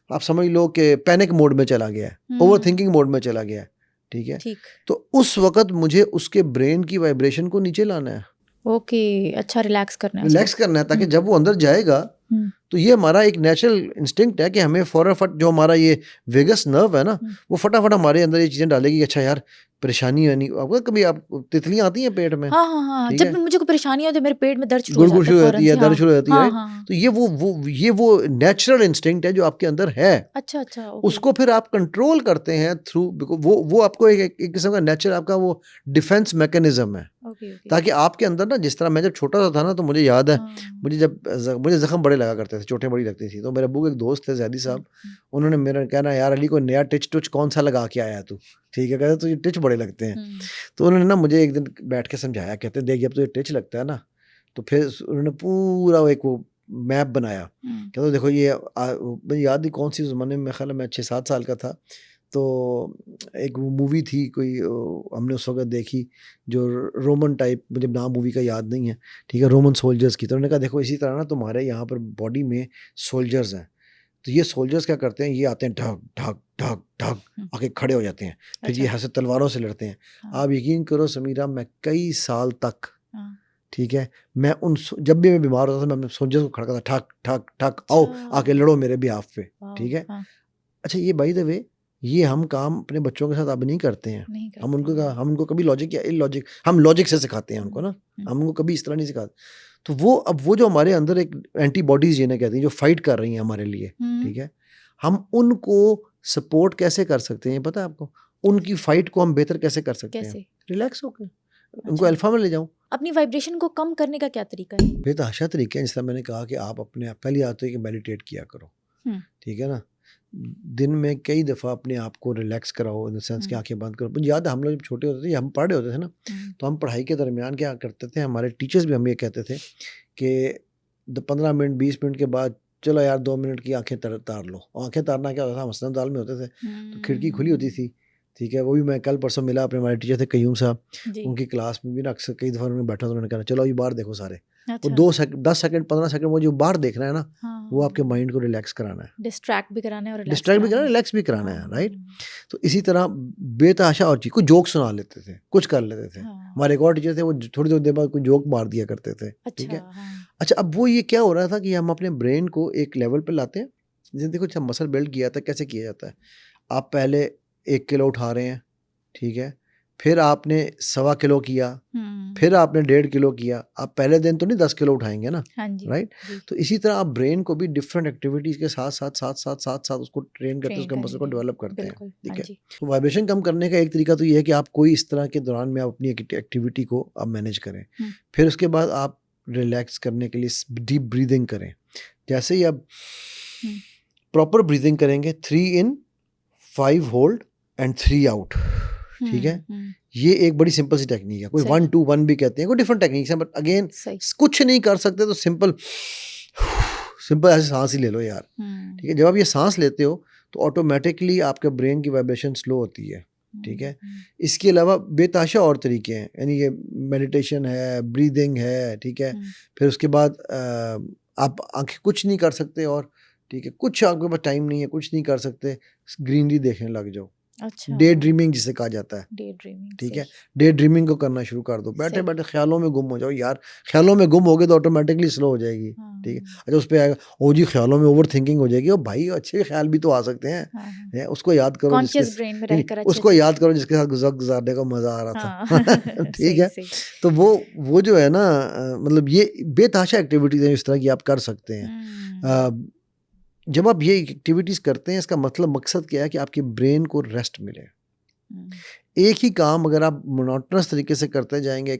आप समझ लो कि पैनिक मोड में चला गया है, ओवर थिंकिंग मोड में चला गया है, ठीक है। तो उस वक्त मुझे उसके ब्रेन की वाइब्रेशन को नीचे लाना है। ओके, अच्छा रिलैक्स करना है, रिलैक्स करना है, ताकि जब वो अंदर जाएगा तो ये हमारा एक नेचुरल इंस्टिंक्ट है कि हमें फटाफट जो हमारा ये वेगस नर्व है ना, वो फटाफट हमारे अंदर ये चीजें डालेगी, अच्छा यार परेशानी है नहीं। आपको कभी आप तितलियां आती हैं पेट में? हाँ, जब मुझे कोई परेशानी होती है मेरे पेट में दर्द शुरू गुड़गुड़ शुरू होती है, दर्द शुरू होती है, हाँ। तो ये वो नेचुरल इंस्टिंक्ट है जो आपके अंदर है। अच्छा, उसको फिर आप कंट्रोल करते हैं थ्रू, वो आपको एक किस्म का नेचुरल आपका वो डिफेंस मैकेनिज्म है, ताकि आपके अंदर ना, जिस तरह मैं जब छोटा सा था ना, तो मुझे याद है मुझे जख्म बड़े लगा करते थे, चोटें बड़ी लगती थी। तो मेरे अब्बू के एक दोस्त थे जैदी साहब, उन्होंने मेरा कहना, यार अली कोई नया टिच कौन सा लगा के आया तू, ठीक है, कहते तो ये टिच बड़े लगते हैं। तो उन्होंने ना मुझे एक दिन बैठ के समझाया, कहते देख जब तो ये टिच लगता है ना, तो फिर उन्होंने पूरा एक वो मैप बनाया, कहते देखो ये मुझे याद नहीं कौन सी ज़माने में, ख्याल मैं 6-7 साल का था, तो एक मूवी थी कोई, हमने उस वक्त देखी जो रोमन टाइप, मुझे नाम मूवी का याद नहीं है, ठीक है, रोमन सोल्जर्स की। तो उन्होंने कहा देखो इसी तरह ना तुम्हारे यहाँ पर बॉडी में सोल्जर्स हैं, तो ये सोल्जर्स क्या करते हैं, ये आते हैं ढक ढक ढक ढक आके खड़े हो जाते हैं, फिर ये यहाँ से तलवारों से लड़ते हैं। आप यकीन करो समीरा, मैं कई साल तक, ठीक है, मैं जब भी मैं बीमार होता था, मैं अपने सोल्जर्स को खड़ा करता, ठक ठक ठक, आओ आके लड़ो मेरे बिहाफ पे, ठीक है। अच्छा, ये बाय द वे ये हम काम अपने बच्चों के साथ अब नहीं करते हैं। हम उनको कभी लॉजिक या इलॉजिक, हम लॉजिक से सिखाते हैं उनको ना, हम उनको कभी इस तरह नहीं सिखाते। तो वो जो हमारे अंदर एक एंटीबॉडीज जिन्हें कहते हैं, जो फाइट कर रही हैं हमारे लिए, ठीक है, हम उनको सपोर्ट कैसे कर सकते हैं पता है आपको? उनकी फाइट को हम बेहतर कैसे कर सकते हैं? रिलैक्स होकर उनको अल्फा में ले जाऊं। अपनी वाइब्रेशन को कम करने का क्या तरीका है? बेतहाशा तरीका है, जिस तरह मैंने कहा कि आप अपने पहली आदत है कि मेडिटेट किया करो, ठीक है ना, दिन में कई दफ़ा अपने आप को रिलैक्स कराओ, इन द सेंस कि आंखें बंद करो। मुझे याद है हम लोग जब छोटे होते थे, हम पढ़ रहे होते थे ना, तो हम पढ़ाई के दरमियान क्या करते थे, हमारे टीचर्स भी हमें ये कहते थे कि 15 मिनट 20 मिनट के बाद चलो यार 2 मिनट की आंखें तार लो। आंखें तारना क्या होता था, हम हसन दाल में होते थे, तो खिड़की खुली होती थी, ठीक है। वो भी मैं कल परसों मिला अपने, हमारे टीचर थे कयूम साहब, उनकी क्लास में भी ना अक्सर कई दफ़ा उन्होंने बैठा तो उन्होंने कहा चलो ये बाहर देखो सारे। वो 10 सेकंड 15 सेकंड वो जो बाहर देखना है ना, वो आपके माइंड को रिलैक्स कराना है, डिस्ट्रैक्ट भी कराना है और रिलैक्स भी कराना है, राइट। तो इसी तरह बेतहाशा और चीज, कुछ जोक सुना लेते थे, कुछ कर लेते थे। हमारे एक और टीचर थे, वो थोड़ी देर बाद कोई जोक मार दिया करते थे, ठीक है। अच्छा, अब वो ये क्या हो रहा था कि हम अपने ब्रेन को एक लेवल पे लाते हैं, जैसे देखो जब मसल बिल्ड किया था कैसे किया जाता है, आप पहले 1 किलो उठा रहे हैं, ठीक है, फिर आपने 1.25 किलो किया, फिर आपने 1.5 किलो किया। आप पहले दिन तो नहीं 10 किलो उठाएंगे ना, राइट। तो इसी तरह आप ब्रेन को भी डिफरेंट एक्टिविटीज के साथ साथ उसको ट्रेन करते हैं, उसके मसल को डेवलप करते हैं, ठीक है। तो वाइब्रेशन कम करने का एक तरीका तो ये है कि आप कोई इस तरह के दौरान में आप अपनी एक्टिविटी को आप मैनेज करें। फिर उसके बाद आप रिलैक्स करने के लिए डीप ब्रीदिंग करें। जैसे ही आप प्रॉपर ब्रीदिंग करेंगे, 3 इन 5 होल्ड एंड 3 आउट, ठीक है। ये एक बड़ी सिंपल सी टेक्निक है, कोई 1-2-1 भी कहते हैं, कोई डिफरेंट टेक्निक्स हैं, बट अगेन कुछ नहीं कर सकते तो सिंपल ऐसे सांस ही ले लो यार, ठीक है। जब आप ये सांस लेते हो तो ऑटोमेटिकली आपके ब्रेन की वाइब्रेशन स्लो होती है, ठीक है। इसके अलावा बेतहाशा और तरीके हैं, यानी कि मेडिटेशन है, ब्रीदिंग है, ठीक है। फिर उसके बाद आप आंखें कुछ नहीं कर सकते, और ठीक है, कुछ आपके पास टाइम नहीं है, कुछ नहीं कर सकते, ग्रीनरी देखने लग जाओ। अच्छा, डे ड्रीमिंग जिसे कहा जाता है, डे ड्रीमिंग, ठीक है। डे ड्रीमिंग को करना शुरू कर दो, बैठे बैठे ख्यालों में गुम हो जाओ यार। ख्यालों में गुम हो गए तो ऑटोमेटिकली स्लो हो जाएगी, ठीक है। अच्छा, उस पर आएगा ओ जी ख्यालों में ओवर थिंकिंग हो जाएगी, ओ भाई अच्छे ख्याल भी तो आ सकते हैं, उसको याद करो, उसको याद करो जिसके साथ गुजारने का मजा आ रहा था, ठीक है। तो वो जो है ना, मतलब ये बेतहाशा एक्टिविटीज हैं इस तरह की आप कर सकते हैं। जब आप ये एक्टिविटीज़ करते हैं, इसका मतलब मकसद क्या है कि आपके ब्रेन को रेस्ट मिले, एक ही काम अगर आप मोनोटोनस तरीके से करते जाएंगे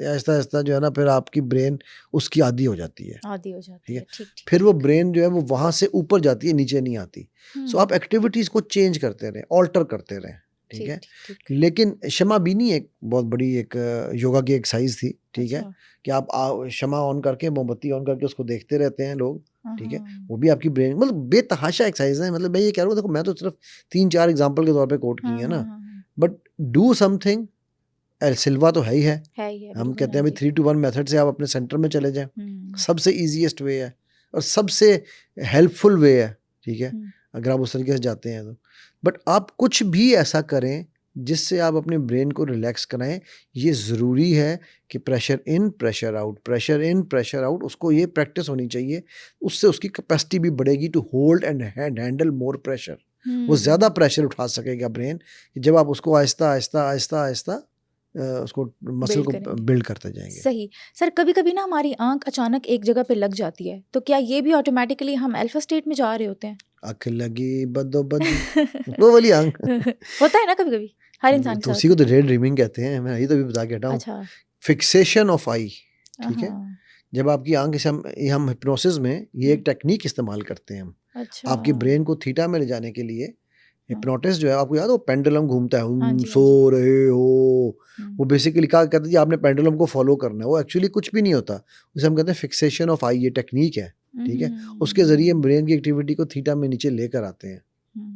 आहिस्ता आहिस्ता जो है ना, फिर आपकी ब्रेन उसकी आदी हो जाती है। ठीक है, फिर वो ब्रेन जो है वो वहाँ से ऊपर जाती है, नीचे नहीं आती। सो आप एक्टिविटीज़ को चेंज करते रहें, ऑल्टर करते रहें। ठीक है, लेकिन शमा बीनी एक बहुत बड़ी एक योगा की एक्सरसाइज थी। ठीक है, कि आप शमा ऑन करके, मोमबत्ती ऑन करके उसको देखते रहते हैं लोग। ठीक है, वो भी आपकी ब्रेन, मतलब बेतहाशा एक्सरसाइज है। मतलब मैं ये कह रहा हूँ, देखो मैं तो सिर्फ 3-4 एग्जांपल के तौर पे कोट की है ना, बट डू समथिंग। सिल्वा तो है ही है। हम कहते हैं अभी 3 to 1 मेथड से आप अपने सेंटर में चले जाएं, सबसे इजीएस्ट वे है और सबसे हेल्पफुल वे है। ठीक है, अगर आप उस तरीके से जाते हैं तो। बट आप कुछ भी ऐसा करें जिससे आप अपने ब्रेन को रिलैक्स कराएं। ये ज़रूरी है कि pressure in pressure out, pressure in pressure out, उसको ये प्रैक्टिस होनी चाहिए। उससे उसकी कैपेसिटी भी बढ़ेगी to hold and handle more pressure. वो ज़्यादा प्रेशर उठा सकेगा ब्रेन, जब आप उसको आहिस्ता आहिस्ता आहिस्ता आहिस्ता उसको मसल को बिल्ड करते जाएंगे। सही। सर, कभी कभी ना हमारी आंख अचानक एक जगह पे लग जाती है, तो क्या ये भी ऑटोमेटिकली हम अल्फा स्टेट में जा रहे होते हैं? आंख लगी बदोबदी वो वाली आंख होता है ना कभी कभी हर इंसान के साथ। उसी को तो रे ड्रीमिंग कहते हैं। मैं ये तो भी बता के हटा हूँ। अच्छा। फिक्सेशन ऑफ आई। ठीक है, जब आपकी आंख, हम हिप्नोसिस में ये एक टेक्निक इस्तेमाल करते हैं हम। अच्छा। आपकी ब्रेन को थीटा में ले जाने के लिए हिप्नोटिस्ट जो है, आपको याद हो पेंडुलम घूमता है, सो रहे हो, वो बेसिकली क्या कहते हैं, आपने पेंडुलम को फॉलो करना है। वो एक्चुअली कुछ भी नहीं होता, उसे हम कहते हैं फिक्सेशन ऑफ आई। ये टेक्निक है। ठीक है, उसके जरिए ब्रेन की एक्टिविटी को थीटा में नीचे लेकर आते हैं।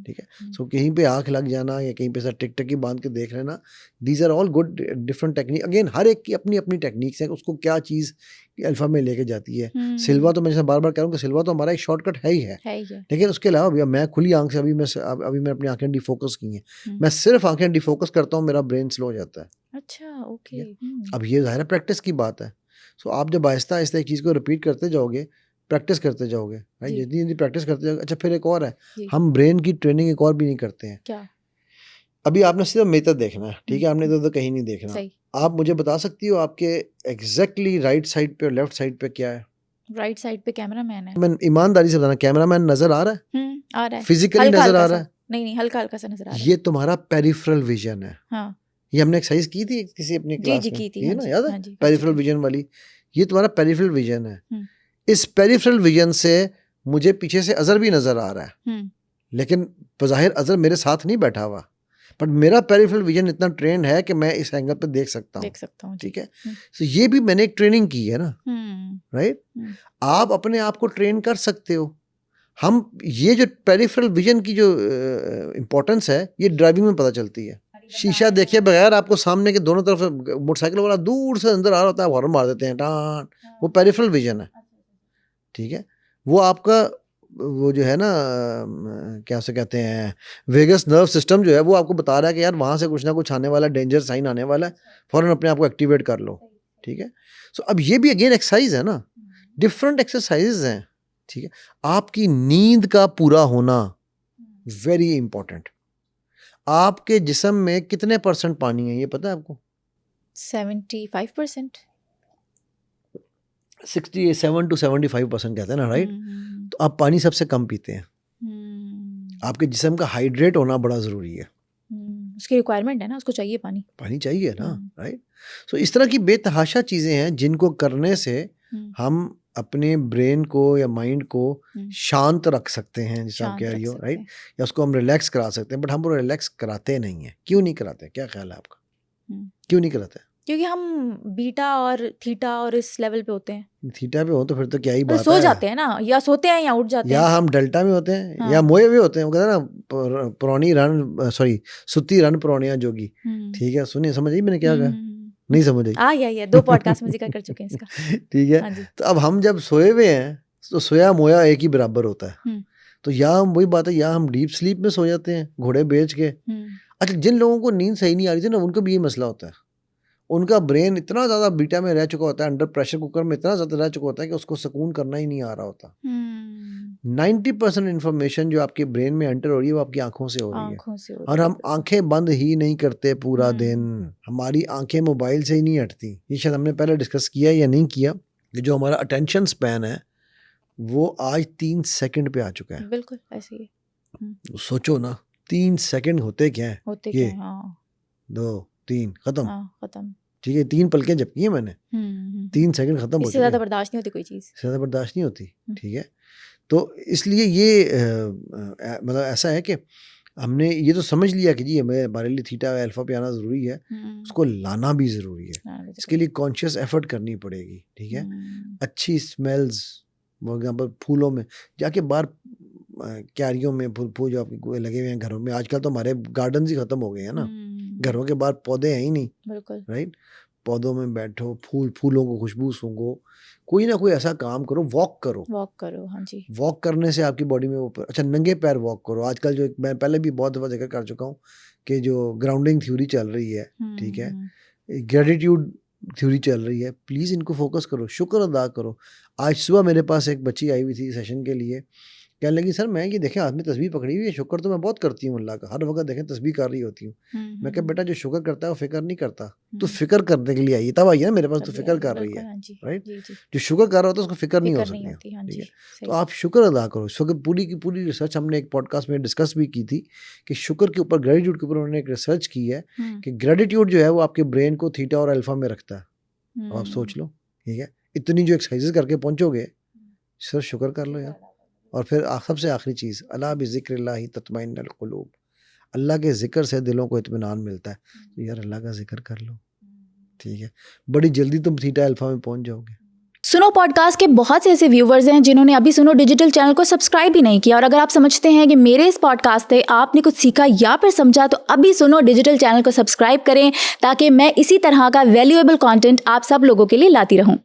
ठीक है, सो कहीं पे आंख लग जाना या कहीं पे ऐसा टिक टकी बांध के देख लेना, these are all good different technique. Again हर एक की अपनी अपनी टेक्निक्स है, उसको क्या चीज़ अल्फा में लेके जाती है। सिल्वा तो मैं जैसे बार बार कह रहा हूँ कि सिल्वा तो हमारा एक शॉर्टकट है ही है। लेकिन उसके अलावा भैया मैं खुली आंख से अभी मैं अपनी आंखें डिफोकस की हैं, मैं सिर्फ आंखें डिफोकस करता हूँ, मेरा ब्रेन स्लो हो जाता है। अच्छा, ओके। अब ये ज़ाहिर है प्रैक्टिस की बात है। सो आप जब आहिस्ता आहिस्ता एक चीज़ को रिपीट करते जाओगे, प्रैक्टिस करते जाओगे, राइट, जितनी जितनी प्रैक्टिस करते जाओगे। अच्छा, फिर एक और है, हम ब्रेन की ट्रेनिंग एक और भी नहीं करते हैं। क्या? अभी आपने सिर्फ मेथड देखना है। ठीक है, आपने इधर कहीं नहीं देखना। आप मुझे बता सकती हो आपके एग्जैक्टली राइट साइड पे और लेफ्ट साइड पे क्या है? राइट साइड पे कैमरामैन है। मैं ईमानदारी से बताना, कैमरामैन नजर आ रहा है? आ रहा है। फिजिकली नजर आ रहा है? नहीं, हल्का हल्का सा नजर आ रहा है। ये तुम्हारा पेरिफेरल विजन है। हाँ, ये हमने एक्सरसाइज की थी किसी अपनी क्लास में, की थी, ना, याद है? पेरिफेरल विजन वाली, ये तुम्हारा पेरिफेरल विजन है। इस पेरिफेरल विजन से मुझे पीछे से अजर भी नजर आ रहा है, लेकिन बज़ाहिर अजर मेरे साथ नहीं बैठा हुआ, बट मेरा पेरिफेरल विजन इतना ट्रेंड है कि मैं इस एंगल पे देख सकता हूँ। ठीक है, तो ये भी मैंने एक ट्रेनिंग की है ना, राइट। आप अपने आप को ट्रेन कर सकते हो। हम ये जो पेरिफेरल विजन की जो इम्पोर्टेंस है, ये ड्राइविंग में पता चलती है। शीशा देखे बगैर आपको सामने के दोनों तरफ मोटरसाइकिल वाला दूर से अंदर आ रहा होता है, हॉर्न मार देते हैं, टान, वो पेरिफेरल विजन है। ठीक है, वो आपका वो जो है ना, क्या से कहते हैं, वेगस नर्व सिस्टम जो है, वो आपको बता रहा है कि यार वहाँ से कुछ ना कुछ आने वाला, डेंजर साइन आने वाला है, फ़ौरन अपने आप को एक्टिवेट कर लो। ठीक है, सो अब ये भी अगेन एक्सरसाइज है ना, डिफरेंट एक्सरसाइजेज हैं। ठीक है, आपकी नींद का पूरा होना वेरी इंपॉर्टेंट। आपके जिस्म में कितने % पानी है, ये पता है आपको? 75%। 67 to 75% कहते हैं ना, राइट। तो आप पानी सबसे कम पीते हैं। आपके जिस्म का हाइड्रेट होना बड़ा ज़रूरी है। उसकी रिक्वायरमेंट है ना, उसको चाहिए पानी चाहिए ना, राइट। सो इस तरह की बेतहाशा चीज़ें हैं जिनको करने से हम अपने ब्रेन को या माइंड को शांत रख सकते हैं, जैसे आप कह रही हो, राइट, या उसको हम रिलैक्स करा सकते हैं। बट हम वो रिलैक्स कराते नहीं हैं। क्यों नहीं कराते? क्या ख्याल है आपका, क्यों नहीं कराते? क्योंकि हम बीटा और थीटा और इस लेवल पे होते हैं। थीटा पे हो तो फिर तो क्या ही बात है, सो जाते हैं ना, या सोते हैं या उठ जाते हैं, या हम डेल्टा में होते हैं, या मोए में होते हैं। वो कहते हैं ना, पुरानी रन, सॉरी, सुती रन पुरानिया जोगी। ठीक है, सुनिए, समझ आई मैंने क्या कहा? नहीं समझ आई? या 2 पॉडकास्ट में जिक्र कर चुके हैं इसका। ठीक है, तो अब हम जब सोए हुए हैं तो सोया मोया एक ही बराबर होता है। तो या हम, वही बात है, या हम डीप स्लीप में सो जाते हैं घोड़े बेच के। अच्छा, जिन लोगों को नींद सही नहीं आ रही थी ना, उनको भी ये मसला होता है। उनका ब्रेन इतना ज़्यादा बीटा में रह चुका होता है, अंडर प्रेशर कुकर में इतना ज़्यादा रह चुका होता है कि उसको सुकून करना ही नहीं आ रहा होता। 90% इन्फॉर्मेशन जो आपके ब्रेन में एंटर हो रही है वो आपकी आंखों से हो रही है। और हम आंखें बंद ही नहीं करते पूरा दिन। हमारी आंखें मोबाइल से ही नहीं हटती। ये शायद हमने पहले डिस्कस किया या नहीं किया कि जो हमारा अटेंशन स्पैन है वो आज 3 सेकंड पे आ चुका है। बिल्कुल ऐसे ही। सोचो ना 3 सेकंड होते क्या है, होते ये क्या, हाँ 2 3 खत्म, खत्म। ठीक है 3 पलकें झपकी है मैंने, 3 सेकंड खत्म हो इससे ज्यादा बर्दाश्त नहीं होती कोई चीज, इससे ज़्यादा बर्दाश्त नहीं होती, ठीक है। तो इसलिए ये मतलब ऐसा है कि हमने ये तो समझ लिया कि जी हमारे लिए थीटा अल्फा पे आना ज़रूरी है, उसको लाना भी ज़रूरी है, इसके लिए कॉन्शियस एफर्ट करनी पड़ेगी, ठीक है। अच्छी स्मेल्स, फॉर एग्जाम्पल फूलों में जाके बाहर क्यारियों में फूल जो आपके लगे हुए हैं घरों में, आजकल तो हमारे गार्डन ही खत्म हो गए हैं ना, घरों के बाहर पौधे हैं ही नहीं, बिल्कुल राइट। पौधों में बैठो, फूलों को खुशबू सूंघो, कोई ना कोई ऐसा काम करो, वॉक करो, हाँ जी। वॉक करने से आपकी बॉडी में वो अच्छा नंगे पैर वॉक करो। आजकल जो मैं पहले भी बहुत दफ़ा जिक्र कर चुका हूँ कि जो ग्राउंडिंग थ्योरी चल रही है, ठीक है, ग्रेटिट्यूड थ्योरी चल रही है, प्लीज़ इनको फोकस करो, शुक्र अदा करो। आज सुबह मेरे पास एक बच्ची आई हुई थी सेशन के लिए, कहने लगी सर मैं ये देखें हाथ में तस्बीह पकड़ी हुई है, शुक्र तो मैं बहुत करती हूँ अल्लाह का, हर वक्त देखें तस्बीह कर रही होती हूँ। मैं कहा बेटा जो शुक्र करता है वो फिक्र नहीं करता, तो फिक्र करने के लिए आई तब आई है ना मेरे पास, तो फिक्र कर रही है, राइट। जो शुक्र कर रहा होता है उसको फिक्र नहीं हो सकती, ठीक है। तो आप शुक्र अदा करो। शुक्र पूरी की पूरी रिसर्च हमने एक पॉडकास्ट में डिस्कस भी की थी कि शुक्र के ऊपर, ग्रेटिट्यूड के ऊपर उन्होंने एक रिसर्च की है कि ग्रेटिट्यूड जो है वो आपके ब्रेन को थीटा और अल्फा में रखता है। आप सोच लो, ठीक है, इतनी जो एक्सरसाइजेस करके पहुंचोगे, सर शुक्र कर लो यार। और फिर सबसे आखिरी चीज़, अला बिज़िक्रिल्लाहि तत्मइन्नुल क़ुलूब, अल्लाह के ज़िक्र से दिलों को इत्मीनान मिलता है। तो यार अल्लाह का ज़िक्र कर लो, ठीक है, बड़ी जल्दी तुम थीटा अल्फा में पहुंच जाओगे। सुनो पॉडकास्ट के बहुत से ऐसे व्यूवर्स हैं जिन्होंने अभी सुनो डिजिटल चैनल को सब्सक्राइब भी नहीं किया, और अगर आप समझते हैं कि मेरे इस पॉडकास्ट से आपने कुछ सीखा या फिर समझा, तो अभी सुनो डिजिटल चैनल को सब्सक्राइब करें ताकि मैं इसी तरह का वैल्यूएबल कंटेंट आप सब लोगों के लिए लाती रहूं।